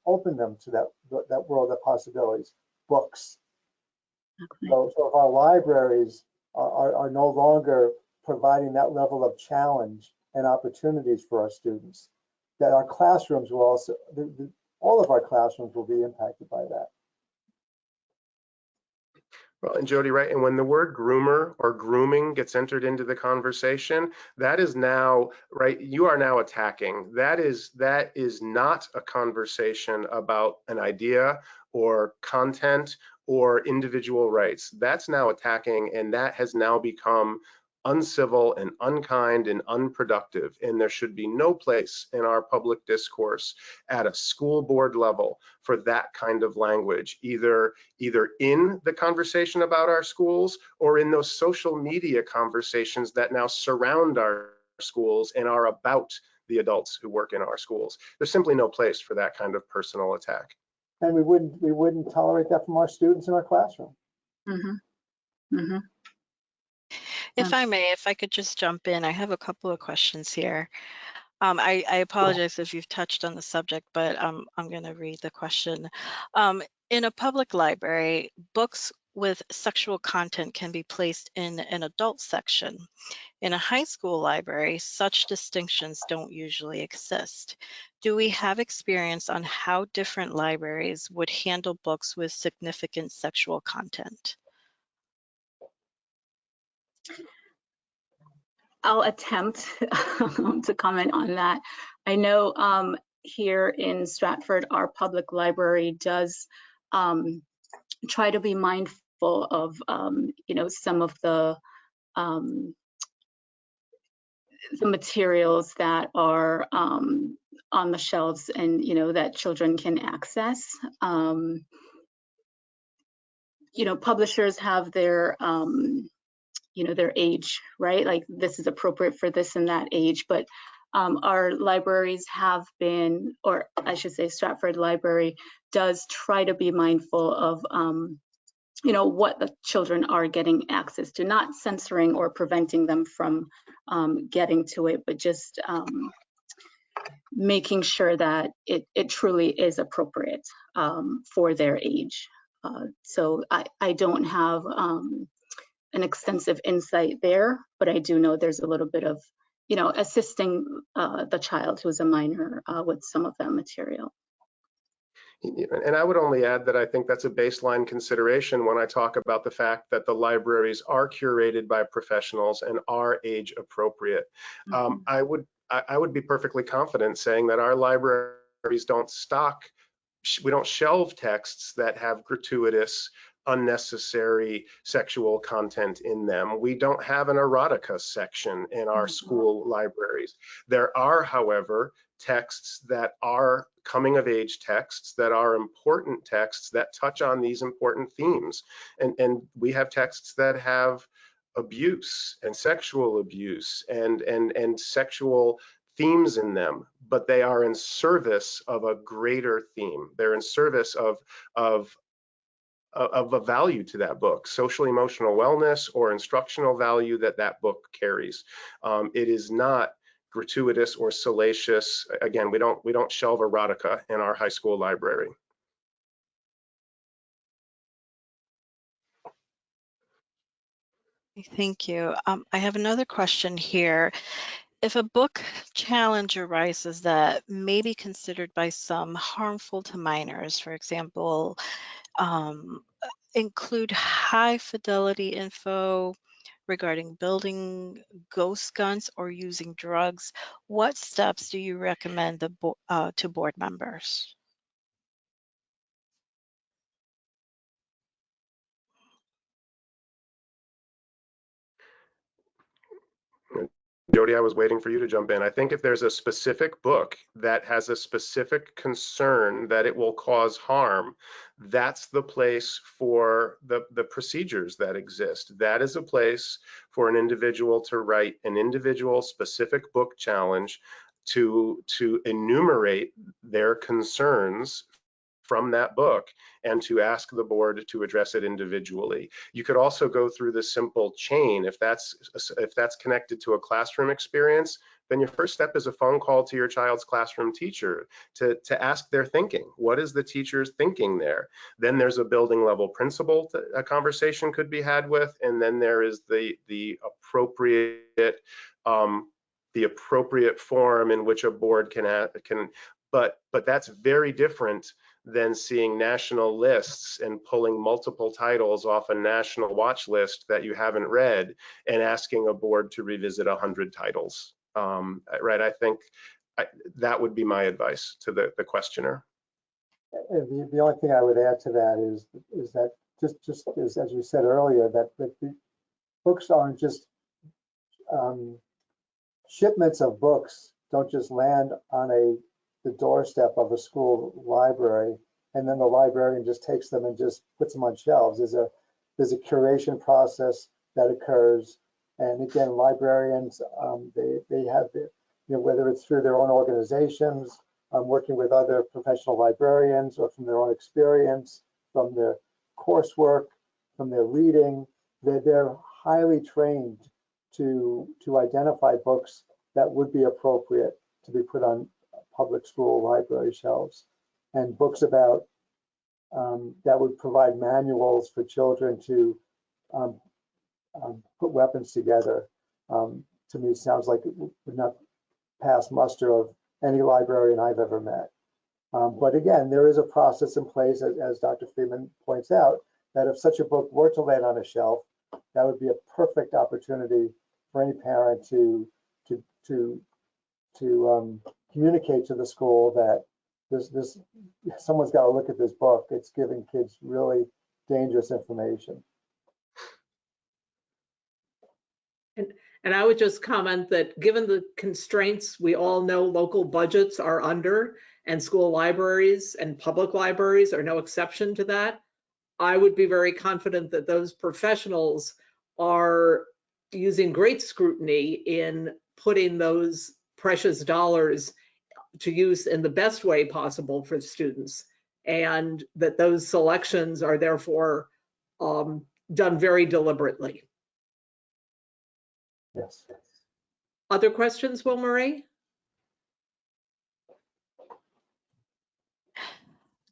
open them to that world of possibilities? Books. So if our libraries are no longer providing that level of challenge and opportunities for our students, that our classrooms will also, all of our classrooms will be impacted by that. Well, and Jody, right, and when the word groomer or grooming gets entered into the conversation, that is now, right, you are now attacking. That is not a conversation about an idea or content or individual rights. That's now attacking, and that has now become uncivil and unkind and unproductive. And there should be no place in our public discourse at a school board level for that kind of language, either in the conversation about our schools or in those social media conversations that now surround our schools and are about the adults who work in our schools. There's simply no place for that kind of personal attack. And we wouldn't tolerate that from our students in our classroom. Mm-hmm. Mm-hmm. If I may, if I could just jump in, I have a couple of questions here. I apologize if you've touched on the subject, but I'm going to read the question. In a public library, books with sexual content can be placed in an adult section. In a high school library, such distinctions don't usually exist. Do we have experience on how different libraries would handle books with significant sexual content? I'll attempt to comment on that. I know here in Stratford, our public library does try to be mindful of, some of the materials that are on the shelves and, that children can access. Publishers have their their age, right? Like this is appropriate for this and that age, but our libraries have been, or I should say Stratford Library does try to be mindful of, what the children are getting access to, not censoring or preventing them from getting to it, but just making sure that it truly is appropriate for their age. So I don't have an extensive insight there, but I do know there's a little bit of, assisting the child who's a minor with some of that material. And I would only add that I think that's a baseline consideration when I talk about the fact that the libraries are curated by professionals and are age appropriate. Mm-hmm. I would be perfectly confident saying that our libraries we don't shelve texts that have gratuitous, unnecessary sexual content in them. We don't have an erotica section in our school libraries. There are, however, texts that are coming of age texts that are important texts that touch on these important themes. And we have texts that have abuse and sexual abuse and sexual themes in them, but they are in service of a greater theme. They're in service of a value to that book, social emotional wellness or instructional value that book carries. It is not gratuitous or salacious. Again, we don't shelve erotica in our high school library. Thank you. I have another question here. If a book challenge arises that may be considered by some harmful to minors, for example, include high fidelity info regarding building ghost guns or using drugs, what steps do you recommend to board members? Jody, I was waiting for you to jump in. I think if there's a specific book that has a specific concern that it will cause harm, that's the place for the procedures that exist. That is a place for an individual to write an individual specific book challenge to enumerate their concerns from that book and to ask the board to address it individually. You could also go through the simple chain. If that's connected to a classroom experience, then your first step is a phone call to your child's classroom teacher to ask their thinking. What is the teacher's thinking there? Then there's a building level principal a conversation could be had with, and then there is the appropriate form in which a board can but that's very different than seeing national lists and pulling multiple titles off a national watch list that you haven't read and asking a board to revisit 100 titles. Right, I think that would be my advice to the questioner. The only thing I would add to that is that just as you said earlier, that the books aren't just shipments of books don't just land on the doorstep of a school library, and then the librarian just takes them and just puts them on shelves. There's a curation process that occurs, and again, librarians they have whether it's through their own organizations, working with other professional librarians, or from their own experience, from their coursework, from their reading, they're highly trained to identify books that would be appropriate to be put on public school library shelves, and books about that would provide manuals for children to put weapons together. To me, sounds like it would not pass muster of any librarian I've ever met. But again, there is a process in place, as Dr. Freeman points out, that if such a book were to land on a shelf, that would be a perfect opportunity for any parent to communicate to the school that someone's got to look at this book. It's giving kids really dangerous information. And I would just comment that given the constraints we all know local budgets are under, and school libraries and public libraries are no exception to that, I would be very confident that those professionals are using great scrutiny in putting those precious dollars to use in the best way possible for students, and that those selections are therefore done very deliberately. Yes. Other questions, Will Murray?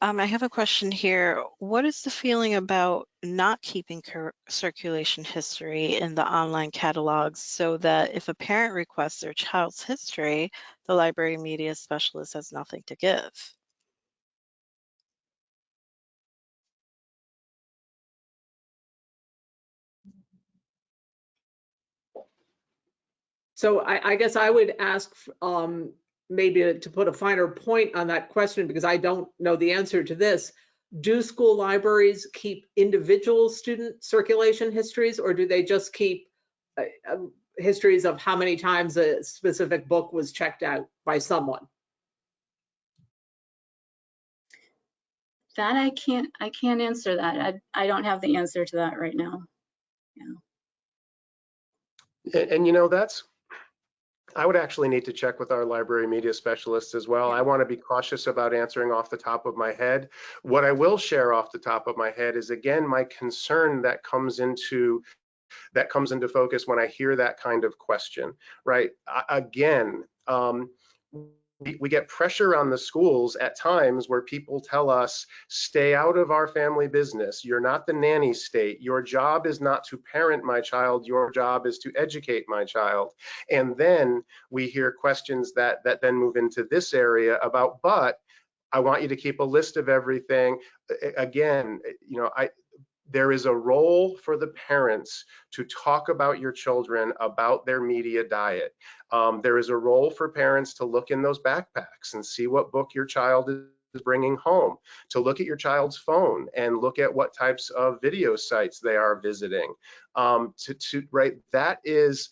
I have a question here. What is the feeling about not keeping circulation history in the online catalogs, so that if a parent requests their child's history, the library media specialist has nothing to give? So I guess I would ask maybe to put a finer point on that question, because I don't know the answer to this. Do school libraries keep individual student circulation histories, or do they just keep histories of how many times a specific book was checked out by someone? That I can't answer that. I don't have the answer to that right now. Yeah. And I would actually need to check with our library media specialists as well. I want to be cautious about answering off the top of my head. What I will share off the top of my head is, again, my concern that comes into focus when I hear that kind of question, right? Again, we get pressure on the schools at times where people tell us, stay out of our family business. You're not the nanny state. Your job is not to parent my child. Your job is to educate my child. And then we hear questions that then move into this area about, but I want you to keep a list of everything. Again, there is a role for the parents to talk about your children, about their media diet. There is a role for parents to look in those backpacks and see what book your child is bringing home, to look at your child's phone and look at what types of video sites they are visiting. Right, that is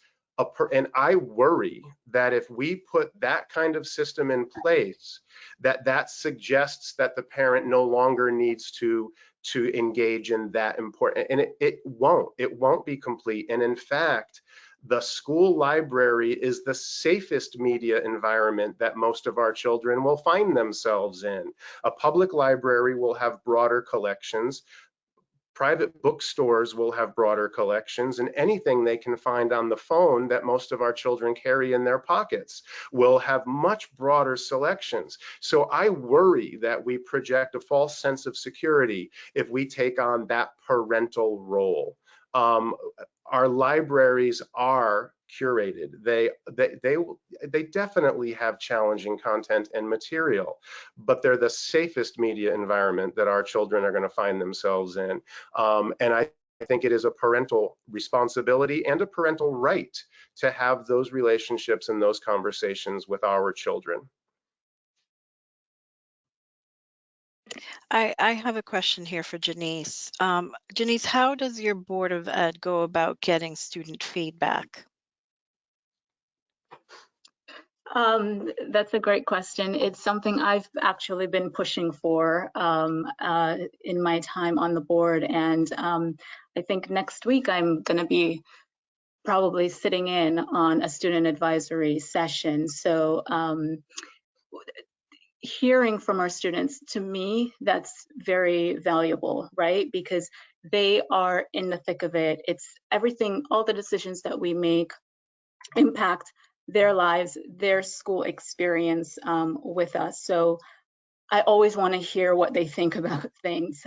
and I worry that if we put that kind of system in place, that suggests that the parent no longer needs to engage in that important, and it won't be complete. And in fact, the school library is the safest media environment that most of our children will find themselves in. A public library will have broader collections. Private bookstores will have broader collections, and anything they can find on the phone that most of our children carry in their pockets will have much broader selections. So I worry that we project a false sense of security if we take on that parental role. Our libraries are curated. They definitely have challenging content and material, but they're the safest media environment that our children are going to find themselves in. And I think it is a parental responsibility and a parental right to have those relationships and those conversations with our children. I have a question here for Janice. Janice, how does your Board of Ed go about getting student feedback? That's a great question. It's something I've actually been pushing for in my time on the board. And I think next week I'm going to be probably sitting in on a student advisory session. So hearing from our students, to me, that's very valuable, right? Because they are in the thick of it. It's everything, all the decisions that we make impact their lives, their school experience with us. So I always want to hear what they think about things.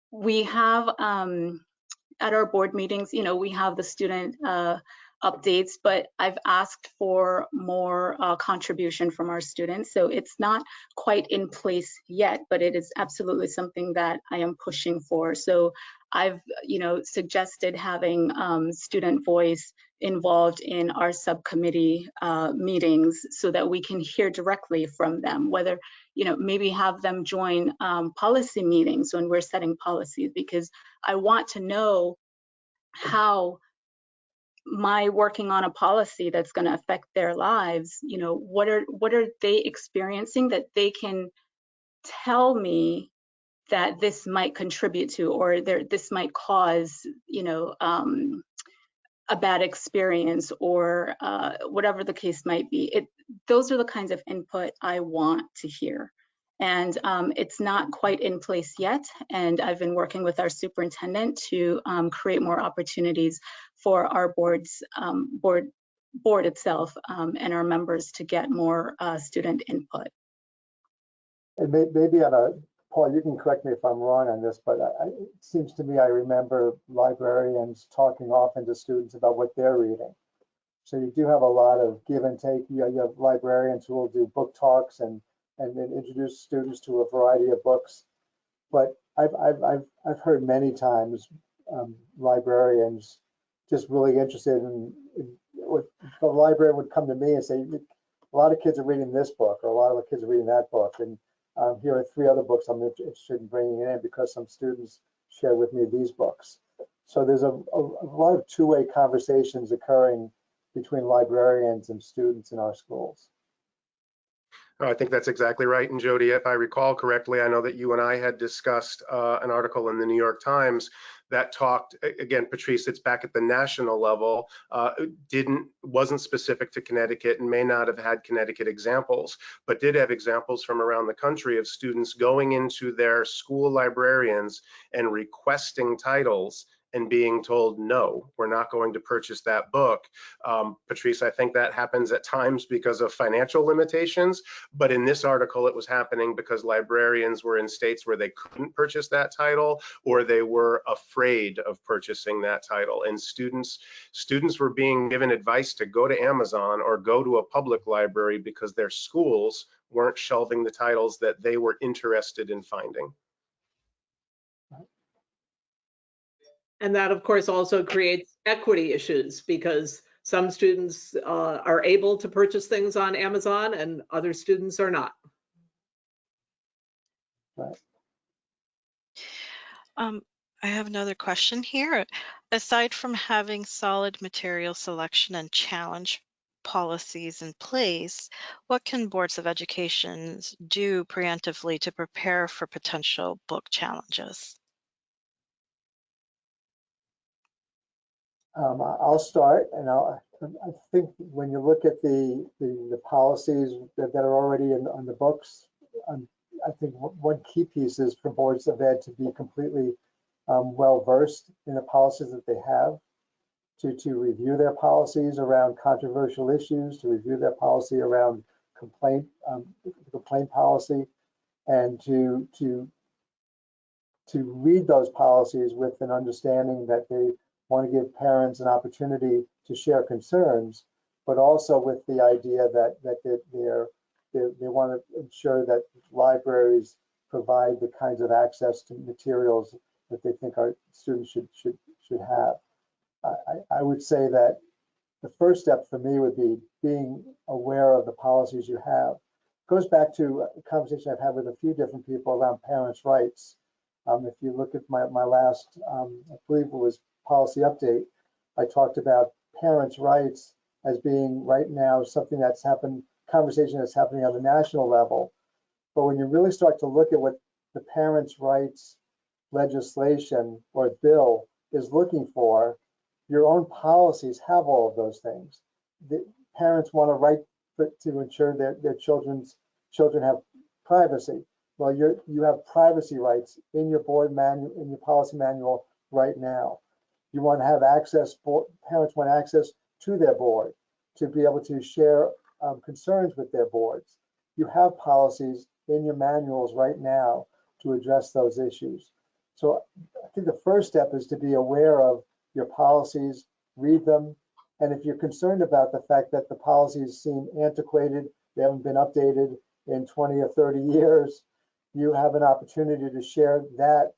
We have at our board meetings, you know, we have the student updates, but I've asked for more contribution from our students. So it's not quite in place yet, but it is absolutely something that I am pushing for. So I've, you know, suggested having student voice involved in our subcommittee meetings so that we can hear directly from them, whether, you know, maybe have them join policy meetings when we're setting policies, because I want to know how my working on a policy that's going to affect their lives, you know, what are they experiencing that they can tell me that this might contribute to, or this might cause, you know, a bad experience, or whatever the case might be. Those are the kinds of input I want to hear. And it's not quite in place yet. And I've been working with our superintendent to create more opportunities for our board itself and our members to get more student input. And maybe Paul, you can correct me if I'm wrong on this, but it seems to me I remember librarians talking often to students about what they're reading. So you do have a lot of give and take. You have librarians who will do book talks and then introduce students to a variety of books. But I've heard many times librarians just really interested in the librarian would come to me and say, a lot of kids are reading this book, or a lot of the kids are reading that book, and here are 3 other books I'm interested in bringing in because some students share with me these books. So there's a lot of two-way conversations occurring between librarians and students in our schools. I think that's exactly right. And Jody, if I recall correctly, I know that you and I had discussed an article in the New York Times that talked, again, Patrice, it's back at the national level, wasn't specific to Connecticut and may not have had Connecticut examples, but did have examples from around the country of students going into their school librarians and requesting titles and being told, no, we're not going to purchase that book. Patrice, I think that happens at times because of financial limitations, but in this article, it was happening because librarians were in states where they couldn't purchase that title, or they were afraid of purchasing that title. And students were being given advice to go to Amazon or go to a public library because their schools weren't shelving the titles that they were interested in finding. And that, of course, also creates equity issues because some students are able to purchase things on Amazon and other students are not. Right. I have another question here. Aside from having solid material selection and challenge policies in place, what can boards of education do preemptively to prepare for potential book challenges? I'll start, and I think when you look at the policies that are already on the books, I think one key piece is for boards of ed to be completely well versed in the policies that they have, to review their policies around controversial issues, to review their policy around complaint policy, and to to read those policies with an understanding that they want to give parents an opportunity to share concerns, but also with the idea that they want to ensure that libraries provide the kinds of access to materials that they think our students should have. I would say that the first step for me would be being aware of the policies you have. It goes back to a conversation I've had with a few different people around parents' rights. If you look at my last, I believe it was policy update, I talked about parents' rights as being right now something that's happened, conversation that's happening on the national level. But when you really start to look at what the parents' rights legislation or bill is looking for, your own policies have all of those things. The parents want a right to ensure that their children have privacy. Well, you have privacy rights in your board manual, in your policy manual right now. You want to have access, parents want access to their board to be able to share concerns with their boards. You have policies in your manuals right now to address those issues. So I think the first step is to be aware of your policies, read them, and if you're concerned about the fact that the policies seem antiquated, they haven't been updated in 20 or 30 years, you have an opportunity to share that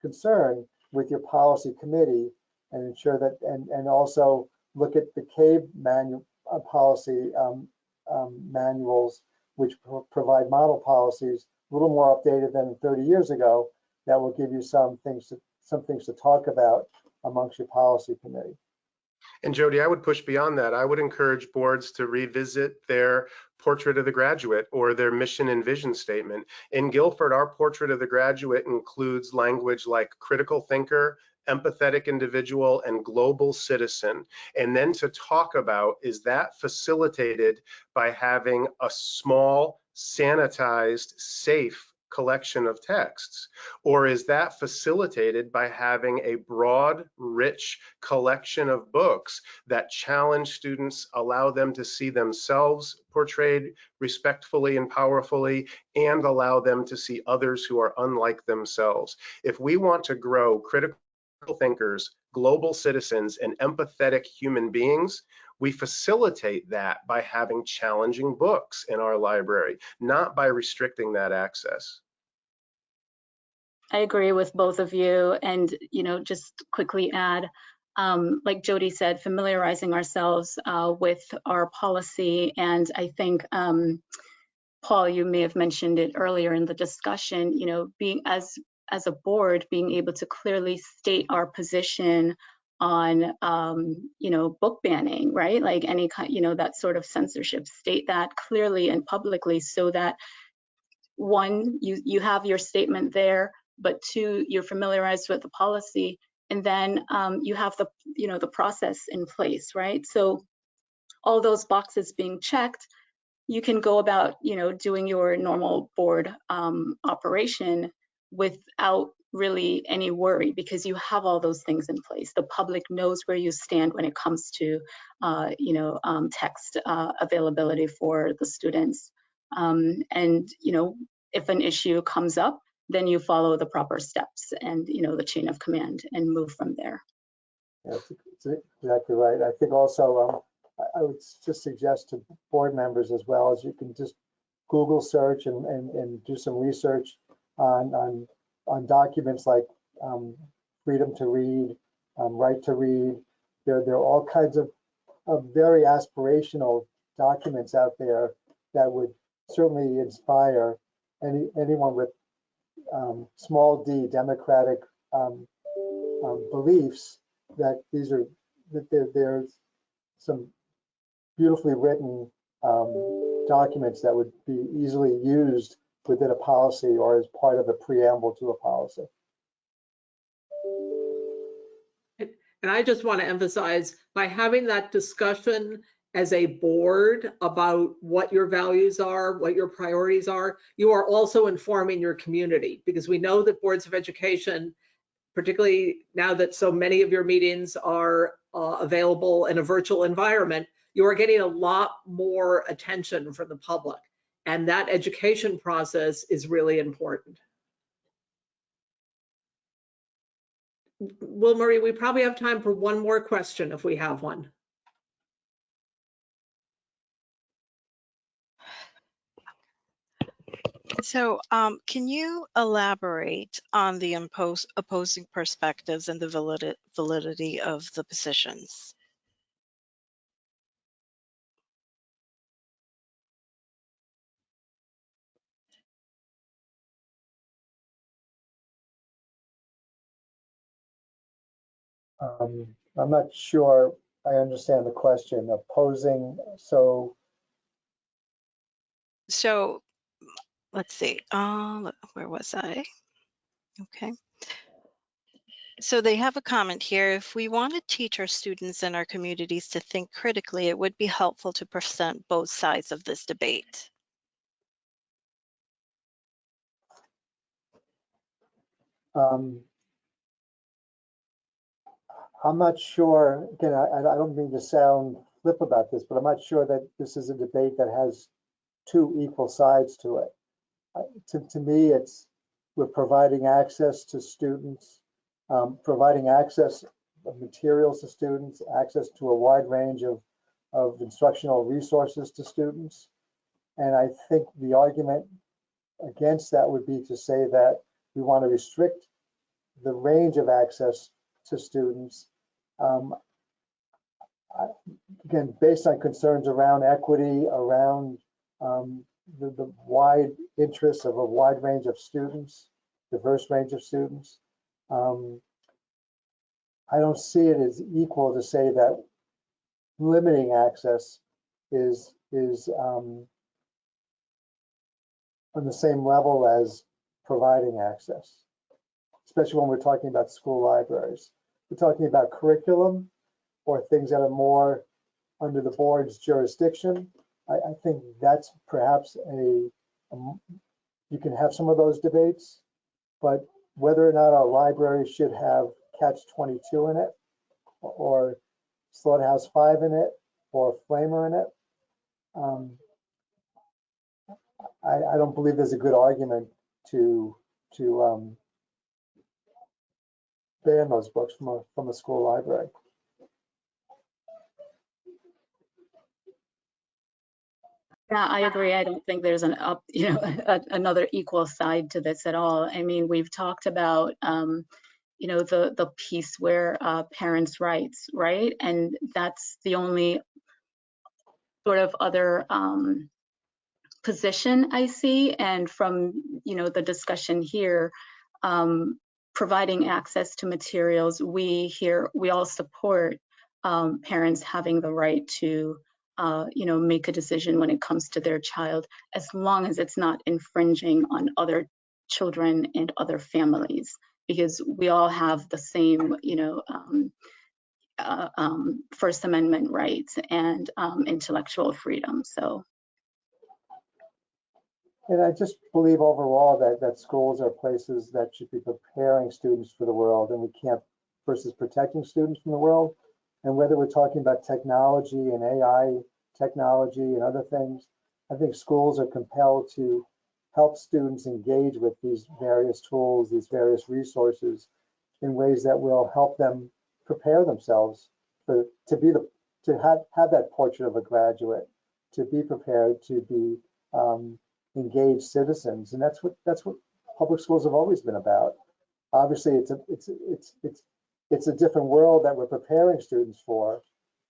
concern with your policy committee and ensure that, and also look at the CABE policy manuals, which provide model policies, a little more updated than 30 years ago. That will give you some things to talk about amongst your policy committee. And Jody, I would push beyond that. I would encourage boards to revisit their portrait of the graduate or their mission and vision statement. In Guildford, our portrait of the graduate includes language like critical thinker, empathetic individual, and global citizen. And then to talk about, is that facilitated by having a small, sanitized, safe collection of texts? Or is that facilitated by having a broad, rich collection of books that challenge students, allow them to see themselves portrayed respectfully and powerfully, and allow them to see others who are unlike themselves? If we want to grow critical thinkers, global citizens, and empathetic human beings, we facilitate that by having challenging books in our library, not by restricting that access. I agree with both of you, and just quickly add, like Jody said, familiarizing ourselves with our policy, and I think Paul, you may have mentioned it earlier in the discussion. Being as a board, being able to clearly state our position on book banning, right? Like any kind, that sort of censorship, state that clearly and publicly so that one, you have your statement there, but two, you're familiarized with the policy, and then you have the process in place, right? So all those boxes being checked, you can go about doing your normal board operation without really any worry, because you have all those things in place. The public knows where you stand when it comes to text availability for the students, and if an issue comes up, then you follow the proper steps and the chain of command and move from there. Yeah, that's exactly right. I think also I would just suggest to board members as well, as you can just Google search and do some research on documents like freedom to read, right to read. There are all kinds of very aspirational documents out there that would certainly inspire anyone with small d democratic beliefs that there's some beautifully written documents that would be easily used within a policy or as part of a preamble to a policy. And I just want to emphasize, by having that discussion as a board about what your values are, what your priorities are, you are also informing your community, because we know that boards of education, particularly now that so many of your meetings are available in a virtual environment, you are getting a lot more attention from the public. And that education process is really important. Will Marie, we probably have time for one more question if we have one. So, can you elaborate on the opposing perspectives and the validity of the positions? I'm not sure I understand the question. Opposing, so Let's see. Where was I? Okay. So they have a comment here. If we want to teach our students and our communities to think critically, it would be helpful to present both sides of this debate. I'm not sure, again, I don't mean to sound flip about this, but I'm not sure that this is a debate that has two equal sides to it. To me, we're providing access to students, providing access of materials to students, access to a wide range of instructional resources to students. And I think the argument against that would be to say that we want to restrict the range of access to students. Again, based on concerns around equity, around the wide interests of a wide range of students, diverse range of students. I don't see it as equal to say that limiting access is on the same level as providing access, especially when we're talking about school libraries. We're talking about curriculum or things that are more under the board's jurisdiction. I think that's perhaps you can have some of those debates, but whether or not our library should have Catch-22 in it, or Slaughterhouse 5 in it, or Flamer in it, I don't believe there's a good argument to ban those books from a school library. Yeah, I agree. I don't think there's another equal side to this at all. I mean, we've talked about, the piece where parents' rights, right? And that's the only sort of other position I see. And from, the discussion here, providing access to materials, we all support parents having the right to make a decision when it comes to their child, as long as it's not infringing on other children and other families, because we all have the same, First Amendment rights and intellectual freedom. So. And I just believe overall that schools are places that should be preparing students for the world, and we can't, versus protecting students from the world. And whether we're talking about technology and AI technology and other things, I think schools are compelled to help students engage with these various tools, these various resources in ways that will help them prepare themselves to have that portrait of a graduate, to be prepared to be engaged citizens. And that's what public schools have always been about. Obviously, it's a different world that we're preparing students for,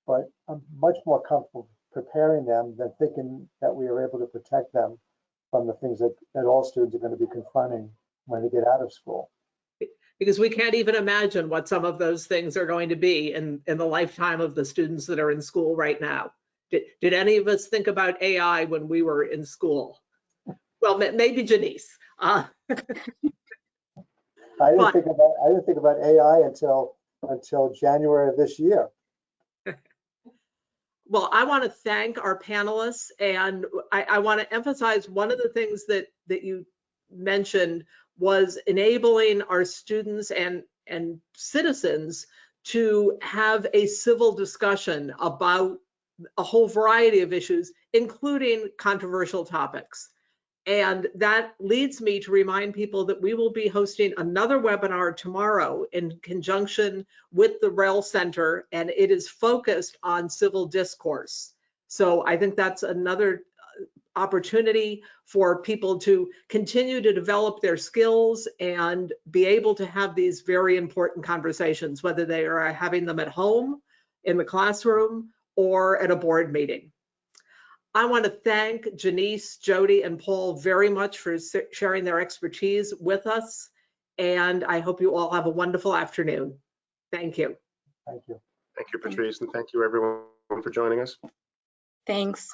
but I'm much more comfortable preparing them than thinking that we are able to protect them from the things that all students are going to be confronting when they get out of school. Because we can't even imagine what some of those things are going to be in the lifetime of the students that are in school right now. Did any of us think about AI when we were in school? Well, maybe Janice. I didn't think about AI until January of this year. Well, I want to thank our panelists, and I want to emphasize one of the things that you mentioned was enabling our students and citizens to have a civil discussion about a whole variety of issues, including controversial topics. And that leads me to remind people that we will be hosting another webinar tomorrow in conjunction with the REL Center, and it is focused on civil discourse. So I think that's another opportunity for people to continue to develop their skills and be able to have these very important conversations, whether they are having them at home, in the classroom, or at a board meeting. I want to thank Janice, Jody, and Paul very much for sharing their expertise with us. And I hope you all have a wonderful afternoon. Thank you. Thank you. Thank you, Patrice, and thank you everyone for joining us. Thanks.